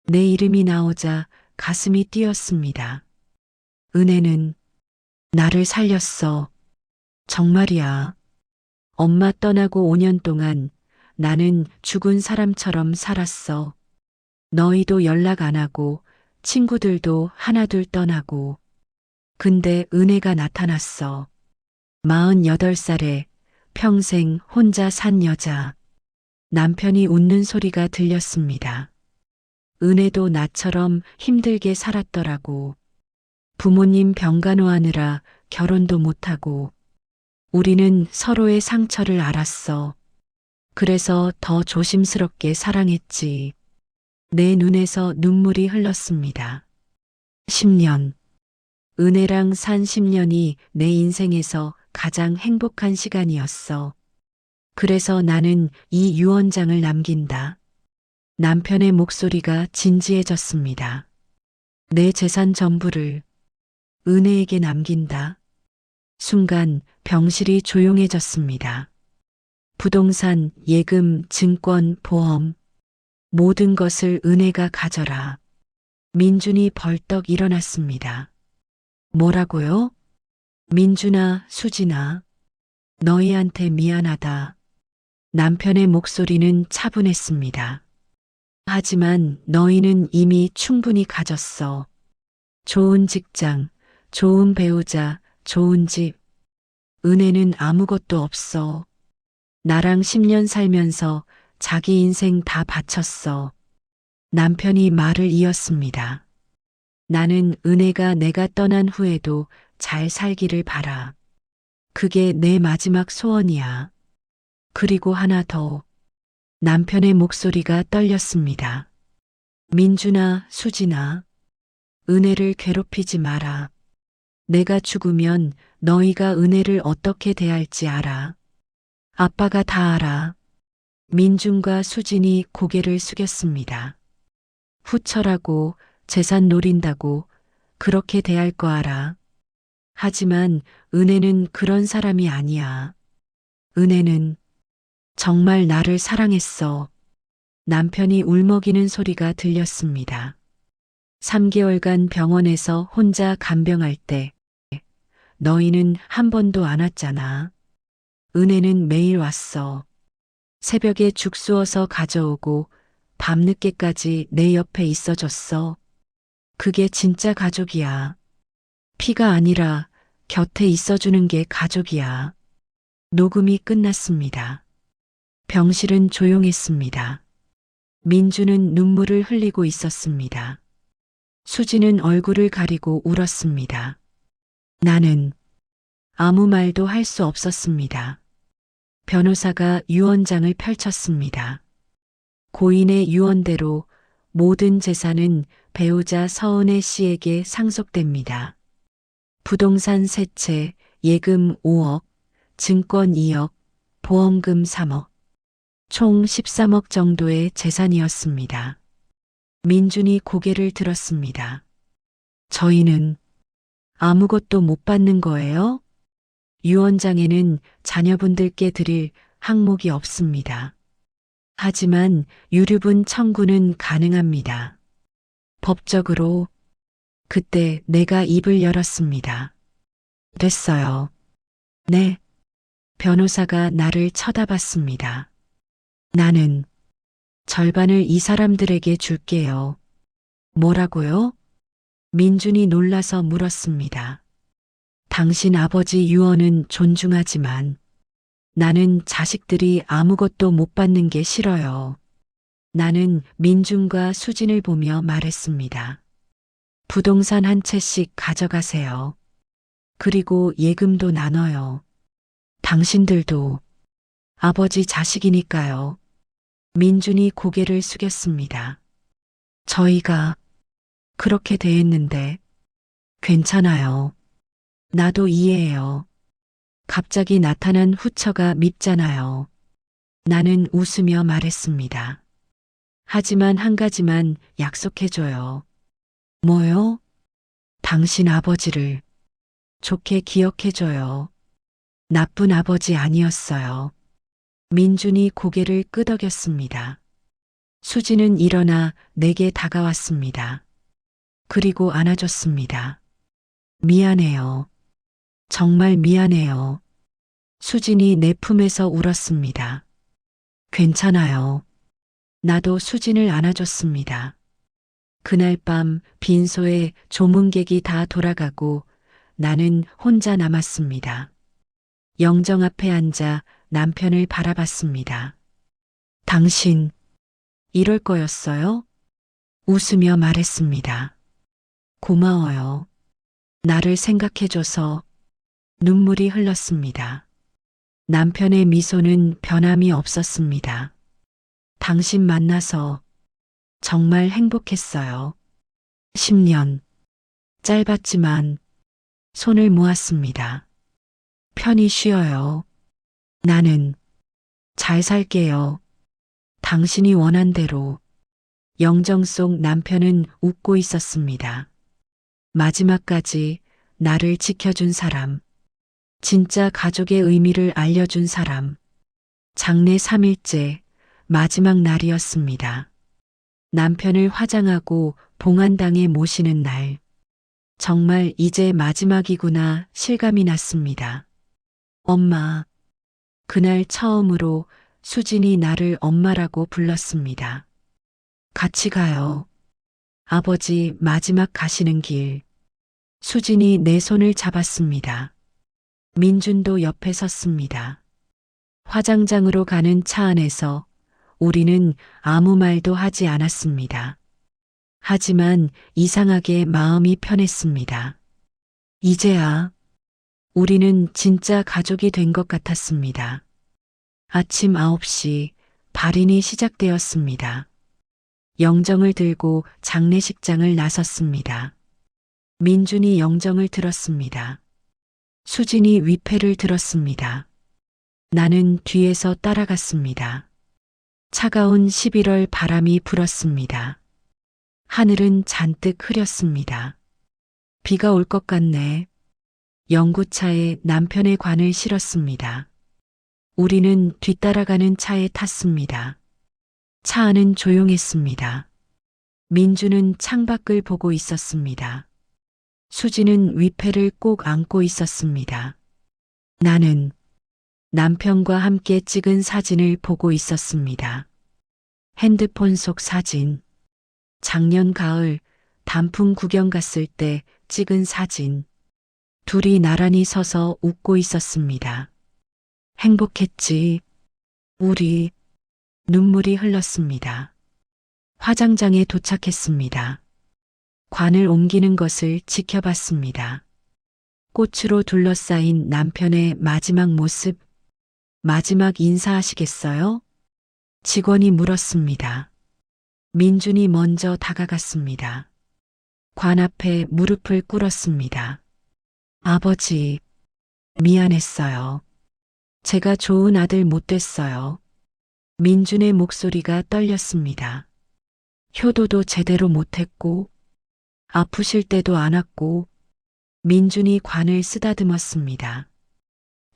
내 이름이 나오자 가슴이 뛰었습니다. 은혜는 나를 살렸어. 정말이야. 엄마 떠나고 5년 동안 나는 죽은 사람처럼 살았어. 너희도 연락 안 하고 친구들도 하나둘 떠나고. 근데 은혜가 나타났어. 48살에 평생 혼자 산 여자. 남편이 웃는 소리가 들렸습니다. 은혜도 나처럼 힘들게 살았더라고. 부모님 병간호하느라 결혼도 못하고. 우리는 서로의 상처를 알았어. 그래서 더 조심스럽게 사랑했지. 내 눈에서 눈물이 흘렀습니다. 10년. 은혜랑 산 10년이 내 인생에서 가장 행복한 시간이었어. 그래서 나는 이 유언장을 남긴다. 남편의 목소리가 진지해졌습니다. 내 재산 전부를 은혜에게 남긴다. 순간 병실이 조용해졌습니다. 부동산, 예금, 증권, 보험, 모든 것을 은혜가 가져라. 민준이 벌떡 일어났습니다. 뭐라고요? 민준아, 수진아, 너희한테 미안하다. 남편의 목소리는 차분했습니다. 하지만 너희는 이미 충분히 가졌어. 좋은 직장, 좋은 배우자, 좋은 집. 은혜는 아무것도 없어. 나랑 10년 살면서 자기 인생 다 바쳤어. 남편이 말을 이었습니다. 나는 은혜가 내가 떠난 후에도 잘 살기를 바라. 그게 내 마지막 소원이야. 그리고 하나 더. 남편의 목소리가 떨렸습니다. 민준아, 수진아, 은혜를 괴롭히지 마라. 내가 죽으면 너희가 은혜를 어떻게 대할지 알아. 아빠가 다 알아. 민준과 수진이 고개를 숙였습니다. 후처라고 재산 노린다고 그렇게 대할 거 알아. 하지만 은혜는 그런 사람이 아니야. 은혜는 정말 나를 사랑했어. 남편이 울먹이는 소리가 들렸습니다. 3개월간 병원에서 혼자 간병할 때 너희는 한 번도 안 왔잖아. 은혜는 매일 왔어. 새벽에 죽 쑤어서 가져오고 밤늦게까지 내 옆에 있어줬어. 그게 진짜 가족이야. 피가 아니라 곁에 있어주는 게 가족이야. 녹음이 끝났습니다. 병실은 조용했습니다. 민주는 눈물을 흘리고 있었습니다. 수지는 얼굴을 가리고 울었습니다. 나는 아무 말도 할 수 없었습니다. 변호사가 유언장을 펼쳤습니다. 고인의 유언대로 모든 재산은 배우자 서은혜 씨에게 상속됩니다. 부동산 3채, 예금 5억, 증권 2억, 보험금 3억, 총 13억 정도의 재산이었습니다. 민준이 고개를 들었습니다. 저희는 아무것도 못 받는 거예요? 유언장에는 자녀분들께 드릴 항목이 없습니다. 하지만 유류분 청구는 가능합니다. 법적으로. 그때 내가 입을 열었습니다. 됐어요. 네. 변호사가 나를 쳐다봤습니다. 나는 절반을 이 사람들에게 줄게요. 뭐라고요? 민준이 놀라서 물었습니다. 당신 아버지 유언은 존중하지만 나는 자식들이 아무것도 못 받는 게 싫어요. 나는 민준과 수진을 보며 말했습니다. 부동산 한 채씩 가져가세요. 그리고 예금도 나눠요. 당신들도 아버지 자식이니까요. 민준이 고개를 숙였습니다. 저희가 그렇게 대했는데 괜찮아요. 나도 이해해요. 갑자기 나타난 후처가 밉잖아요. 나는 웃으며 말했습니다. 하지만 한 가지만 약속해줘요. 뭐요? 당신 아버지를 좋게 기억해줘요. 나쁜 아버지 아니었어요. 민준이 고개를 끄덕였습니다. 수지는 일어나 내게 다가왔습니다. 그리고 안아줬습니다. 미안해요. 정말 미안해요. 수진이 내 품에서 울었습니다. 괜찮아요. 나도 수진을 안아줬습니다. 그날 밤 빈소에 조문객이 다 돌아가고 나는 혼자 남았습니다. 영정 앞에 앉아 남편을 바라봤습니다. 당신, 이럴 거였어요? 웃으며 말했습니다. 고마워요. 나를 생각해줘서. 눈물이 흘렀습니다. 남편의 미소는 변함이 없었습니다. 당신 만나서 정말 행복했어요. 10년. 짧았지만 손을 모았습니다. 편히 쉬어요. 나는 잘 살게요. 당신이 원한 대로. 영정 속 남편은 웃고 있었습니다. 마지막까지 나를 지켜준 사람. 진짜 가족의 의미를 알려준 사람. 장례 3일째 마지막 날이었습니다. 남편을 화장하고 봉안당에 모시는 날. 정말 이제 마지막이구나 실감이 났습니다. 엄마. 그날 처음으로 수진이 나를 엄마라고 불렀습니다. 같이 가요. 아버지 마지막 가시는 길. 수진이 내 손을 잡았습니다. 민준도 옆에 섰습니다. 화장장으로 가는 차 안에서 우리는 아무 말도 하지 않았습니다. 하지만 이상하게 마음이 편했습니다. 이제야 우리는 진짜 가족이 된 것 같았습니다. 아침 9시 발인이 시작되었습니다. 영정을 들고 장례식장을 나섰습니다. 민준이 영정을 들었습니다. 수진이 위패를 들었습니다. 나는 뒤에서 따라갔습니다. 차가운 11월 바람이 불었습니다. 하늘은 잔뜩 흐렸습니다. 비가 올 것 같네. 영구차에 남편의 관을 실었습니다. 우리는 뒤따라가는 차에 탔습니다. 차 안은 조용했습니다. 민주는 창밖을 보고 있었습니다. 수지는 위패를 꼭 안고 있었습니다. 나는 남편과 함께 찍은 사진을 보고 있었습니다. 핸드폰 속 사진. 작년 가을 단풍 구경 갔을 때 찍은 사진. 둘이 나란히 서서 웃고 있었습니다. 행복했지. 우리. 눈물이 흘렀습니다. 화장장에 도착했습니다. 관을 옮기는 것을 지켜봤습니다. 꽃으로 둘러싸인 남편의 마지막 모습. 마지막 인사하시겠어요? 직원이 물었습니다. 민준이 먼저 다가갔습니다. 관 앞에 무릎을 꿇었습니다. 아버지, 미안했어요. 제가 좋은 아들 못 됐어요. 민준의 목소리가 떨렸습니다. 효도도 제대로 못했고, 아프실 때도 안 왔고, 민준이 관을 쓰다듬었습니다.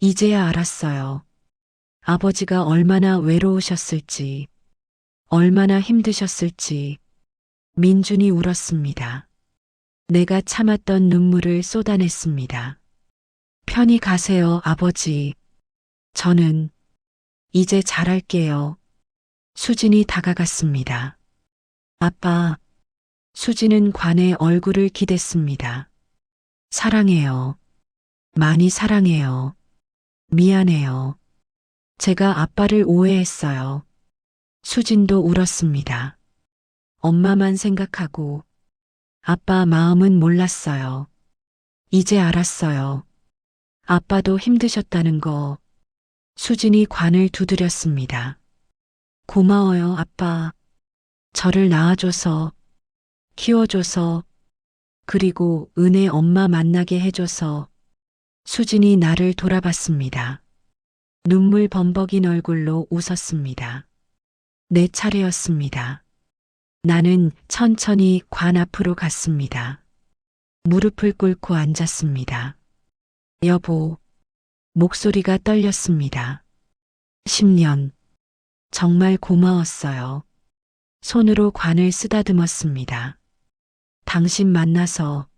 이제야 알았어요. 아버지가 얼마나 외로우셨을지. 얼마나 힘드셨을지 민준이 울었습니다. 내가 참았던 눈물을 쏟아냈습니다. 편히 가세요, 아버지. 저는 이제 잘할게요. 수진이 다가갔습니다. 아빠. 수진은 관의 얼굴을 기댔습니다. 사랑해요. 많이 사랑해요. 미안해요. 제가 아빠를 오해했어요. 수진도 울었습니다. 엄마만 생각하고 아빠 마음은 몰랐어요. 이제 알았어요. 아빠도 힘드셨다는 거. 수진이 관을 두드렸습니다. 고마워요, 아빠. 저를 낳아줘서, 키워줘서, 그리고 은혜 엄마 만나게 해줘서. 수진이 나를 돌아봤습니다. 눈물 범벅인 얼굴로 웃었습니다. 내 차례였습니다. 나는 천천히 관 앞으로 갔습니다. 무릎을 꿇고 앉았습니다. 여보. 목소리가 떨렸습니다. 10년. 정말 고마웠어요. 손으로 관을 쓰다듬었습니다. 당신 만나서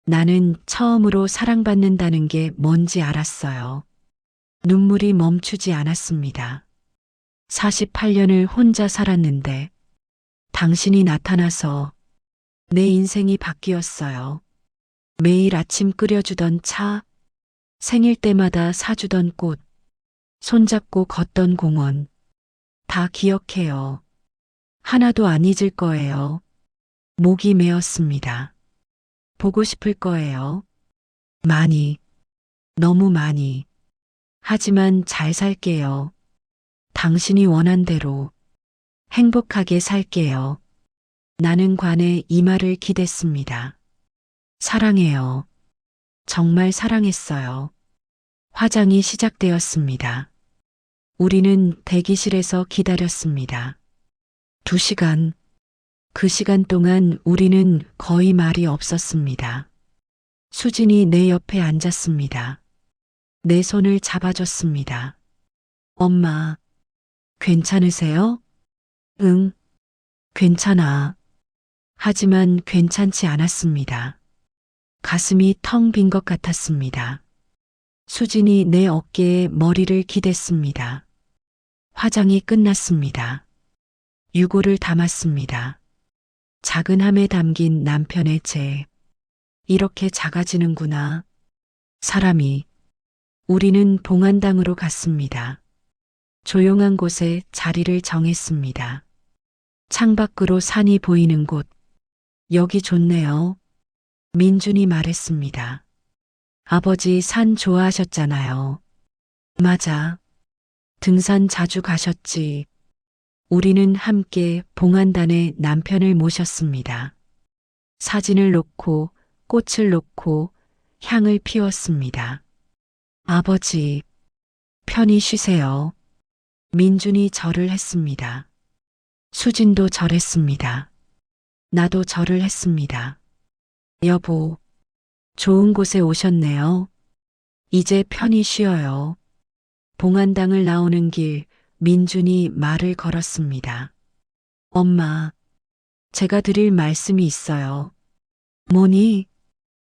나는 처음으로 사랑받는다는 게 뭔지 알았어요. 눈물이 멈추지 않았습니다. 48년을 혼자 살았는데 당신이 나타나서 내 인생이 바뀌었어요. 매일 아침 끓여주던 차, 생일 때마다 사주던 꽃, 손잡고 걷던 공원, 다 기억해요. 하나도 안 잊을 거예요. 목이 메었습니다. 보고 싶을 거예요. 많이, 너무 많이. 하지만 잘 살게요. 당신이 원한 대로 행복하게 살게요. 나는 관에 이 말을 기댔습니다. 사랑해요. 정말 사랑했어요. 화장이 시작되었습니다. 우리는 대기실에서 기다렸습니다. 2시간. 그 시간 동안 우리는 거의 말이 없었습니다. 수진이 내 옆에 앉았습니다. 내 손을 잡아줬습니다. 엄마, 괜찮으세요? 응, 괜찮아. 하지만 괜찮지 않았습니다. 가슴이 텅 빈 것 같았습니다. 수진이 내 어깨에 머리를 기댔습니다. 화장이 끝났습니다. 유골을 담았습니다. 작은 함에 담긴 남편의 재. 이렇게 작아지는구나. 사람이. 우리는 봉안당으로 갔습니다. 조용한 곳에 자리를 정했습니다. 창밖으로 산이 보이는 곳. 여기 좋네요. 민준이 말했습니다. 아버지 산 좋아하셨잖아요. 맞아. 등산 자주 가셨지. 우리는 함께 봉안단에 남편을 모셨습니다. 사진을 놓고 꽃을 놓고 향을 피웠습니다. 아버지, 편히 쉬세요. 민준이 절을 했습니다. 수진도 절했습니다. 나도 절을 했습니다. 여보, 좋은 곳에 오셨네요. 이제 편히 쉬어요. 봉안당을 나오는 길, 민준이 말을 걸었습니다. 엄마, 제가 드릴 말씀이 있어요. 뭐니?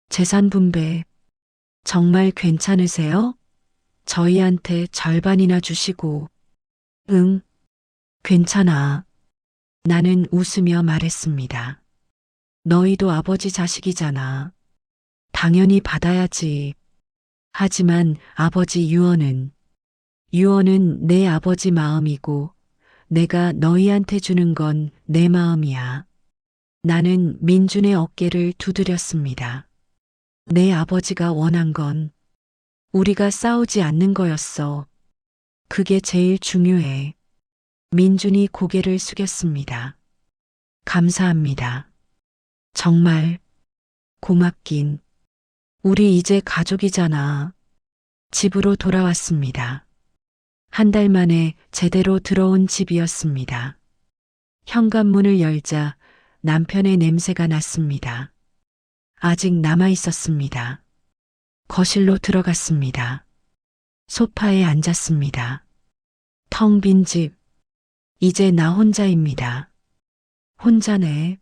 재산 분배. 정말 괜찮으세요? 저희한테 절반이나 주시고. 응, 괜찮아. 나는 웃으며 말했습니다. 너희도 아버지 자식이잖아. 당연히 받아야지. 하지만 아버지 유언은 내 아버지 마음이고 내가 너희한테 주는 건 내 마음이야. 나는 민준의 어깨를 두드렸습니다. 내 아버지가 원한 건 우리가 싸우지 않는 거였어. 그게 제일 중요해. 민준이 고개를 숙였습니다. 감사합니다. 정말 고맙긴. 우리 이제 가족이잖아. 집으로 돌아왔습니다. 한 달 만에 제대로 들어온 집이었습니다. 현관문을 열자 남편의 냄새가 났습니다. 아직 남아 있었습니다. 거실로 들어갔습니다. 소파에 앉았습니다. 텅 빈 집. 이제 나 혼자입니다. 혼자네.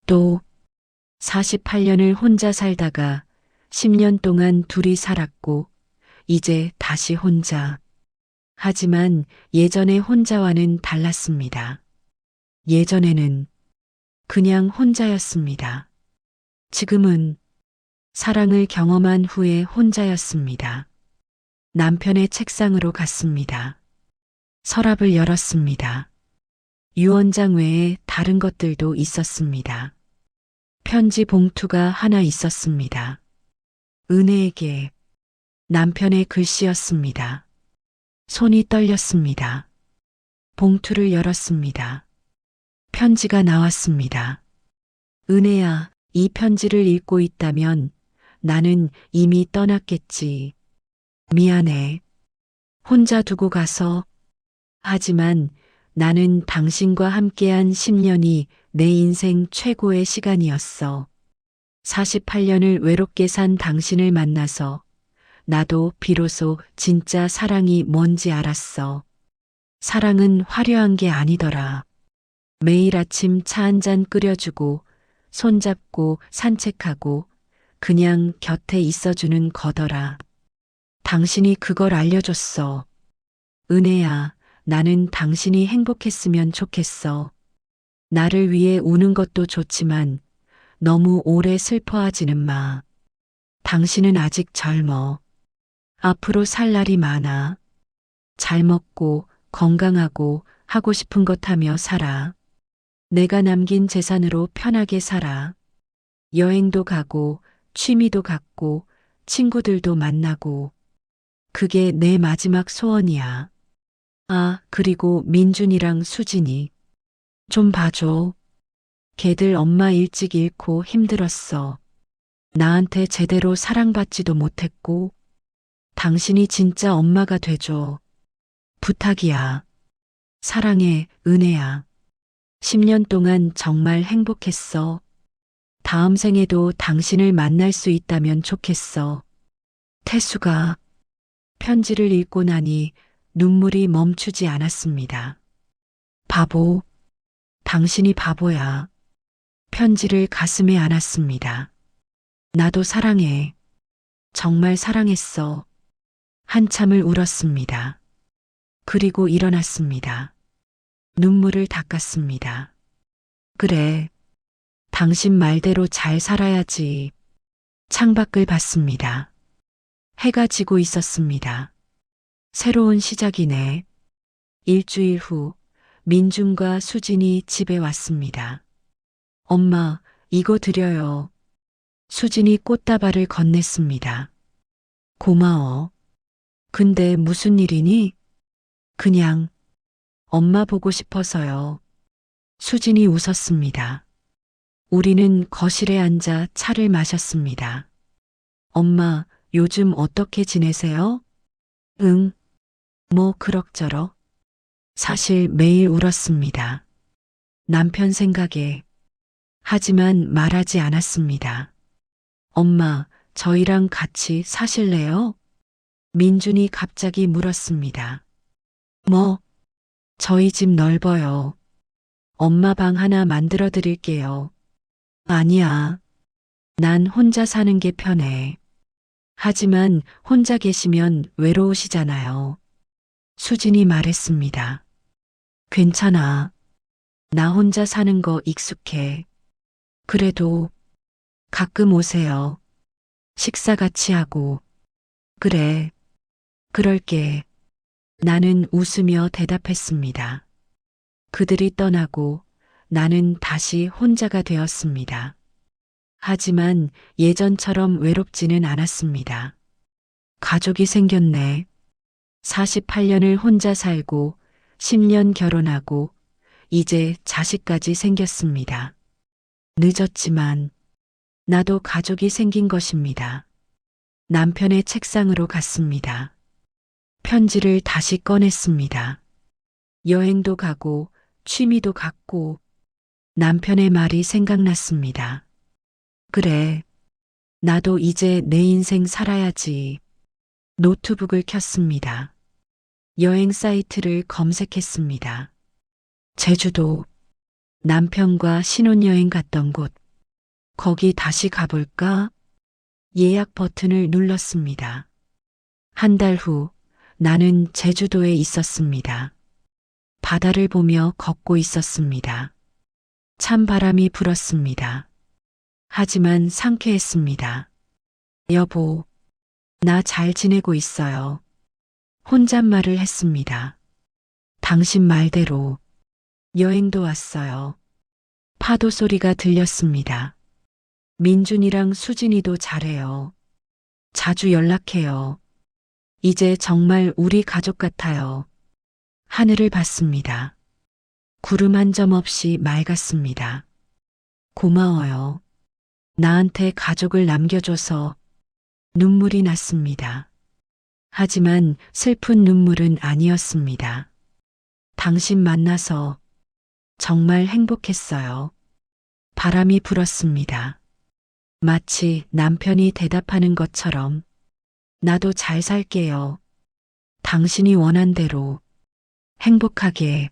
또 48년을 혼자 살다가 10년 동안 둘이 살았고, 이제 다시 혼자. 하지만 예전의 혼자와는 달랐습니다. 예전에는 그냥 혼자였습니다. 지금은 사랑을 경험한 후에 혼자였습니다. 남편의 책상으로 갔습니다. 서랍을 열었습니다. 유언장 외에 다른 것들도 있었습니다. 편지 봉투가 하나 있었습니다. 은혜에게 남편의 글씨였습니다. 손이 떨렸습니다. 봉투를 열었습니다. 편지가 나왔습니다. 은혜야, 이 편지를 읽고 있다면 나는 이미 떠났겠지. 미안해. 혼자 두고 가서. 하지만 나는 당신과 함께한 10년이 내 인생 최고의 시간이었어. 48년을 외롭게 산 당신을 만나서 나도 비로소 진짜 사랑이 뭔지 알았어. 사랑은 화려한 게 아니더라. 매일 아침 차 한 잔 끓여주고 손잡고 산책하고 그냥 곁에 있어주는 거더라. 당신이 그걸 알려줬어. 은혜야, 나는 당신이 행복했으면 좋겠어. 나를 위해 우는 것도 좋지만 너무 오래 슬퍼하지는 마. 당신은 아직 젊어. 앞으로 살 날이 많아. 잘 먹고 건강하고 하고 싶은 것 하며 살아. 내가 남긴 재산으로 편하게 살아. 여행도 가고 취미도 갖고 친구들도 만나고. 그게 내 마지막 소원이야. 아, 그리고 민준이랑 수진이. 좀 봐줘. 걔들 엄마 일찍 잃고 힘들었어. 나한테 제대로 사랑받지도 못했고, 당신이 진짜 엄마가 돼줘. 부탁이야. 사랑해, 은혜야. 10년 동안 정말 행복했어. 다음 생에도 당신을 만날 수 있다면 좋겠어. 태수가 편지를 읽고 나니 눈물이 멈추지 않았습니다. 바보, 당신이 바보야. 편지를 가슴에 안았습니다. 나도 사랑해. 정말 사랑했어. 한참을 울었습니다. 그리고 일어났습니다. 눈물을 닦았습니다. 그래. 당신 말대로 잘 살아야지. 창밖을 봤습니다. 해가 지고 있었습니다. 새로운 시작이네. 일주일 후 민준과 수진이 집에 왔습니다. 엄마, 이거 드려요. 수진이 꽃다발을 건넸습니다. 고마워. 근데 무슨 일이니? 그냥 엄마 보고 싶어서요. 수진이 웃었습니다. 우리는 거실에 앉아 차를 마셨습니다. 엄마, 요즘 어떻게 지내세요? 응, 뭐 그럭저럭. 사실 매일 울었습니다. 남편 생각에. 하지만 말하지 않았습니다. 엄마, 저희랑 같이 사실래요? 민준이 갑자기 물었습니다. 뭐? 저희 집 넓어요. 엄마 방 하나 만들어 드릴게요. 아니야. 난 혼자 사는 게 편해. 하지만 혼자 계시면 외로우시잖아요. 수진이 말했습니다. 괜찮아. 나 혼자 사는 거 익숙해. 그래도 가끔 오세요. 식사 같이 하고. 그래. 그럴게. 나는 웃으며 대답했습니다. 그들이 떠나고 나는 다시 혼자가 되었습니다. 하지만 예전처럼 외롭지는 않았습니다. 가족이 생겼네. 48년을 혼자 살고 10년 결혼하고 이제 자식까지 생겼습니다. 늦었지만 나도 가족이 생긴 것입니다. 남편의 책상으로 갔습니다. 편지를 다시 꺼냈습니다. 여행도 가고 취미도 갖고 남편의 말이 생각났습니다. 그래, 나도 이제 내 인생 살아야지. 노트북을 켰습니다. 여행 사이트를 검색했습니다. 제주도. 남편과 신혼여행 갔던 곳. 거기 다시 가볼까? 예약 버튼을 눌렀습니다. 한 달 후 나는 제주도에 있었습니다. 바다를 보며 걷고 있었습니다. 찬바람이 불었습니다. 하지만 상쾌했습니다. 여보, 나 잘 지내고 있어요. 혼잣말을 했습니다. 당신 말대로 여행도 왔어요. 파도 소리가 들렸습니다. 민준이랑 수진이도 잘해요. 자주 연락해요. 이제 정말 우리 가족 같아요. 하늘을 봤습니다. 구름 한 점 없이 맑았습니다. 고마워요. 나한테 가족을 남겨줘서. 눈물이 났습니다. 하지만 슬픈 눈물은 아니었습니다. 당신 만나서 정말 행복했어요. 바람이 불었습니다. 마치 남편이 대답하는 것처럼 나도 잘 살게요. 당신이 원한 대로 행복하게.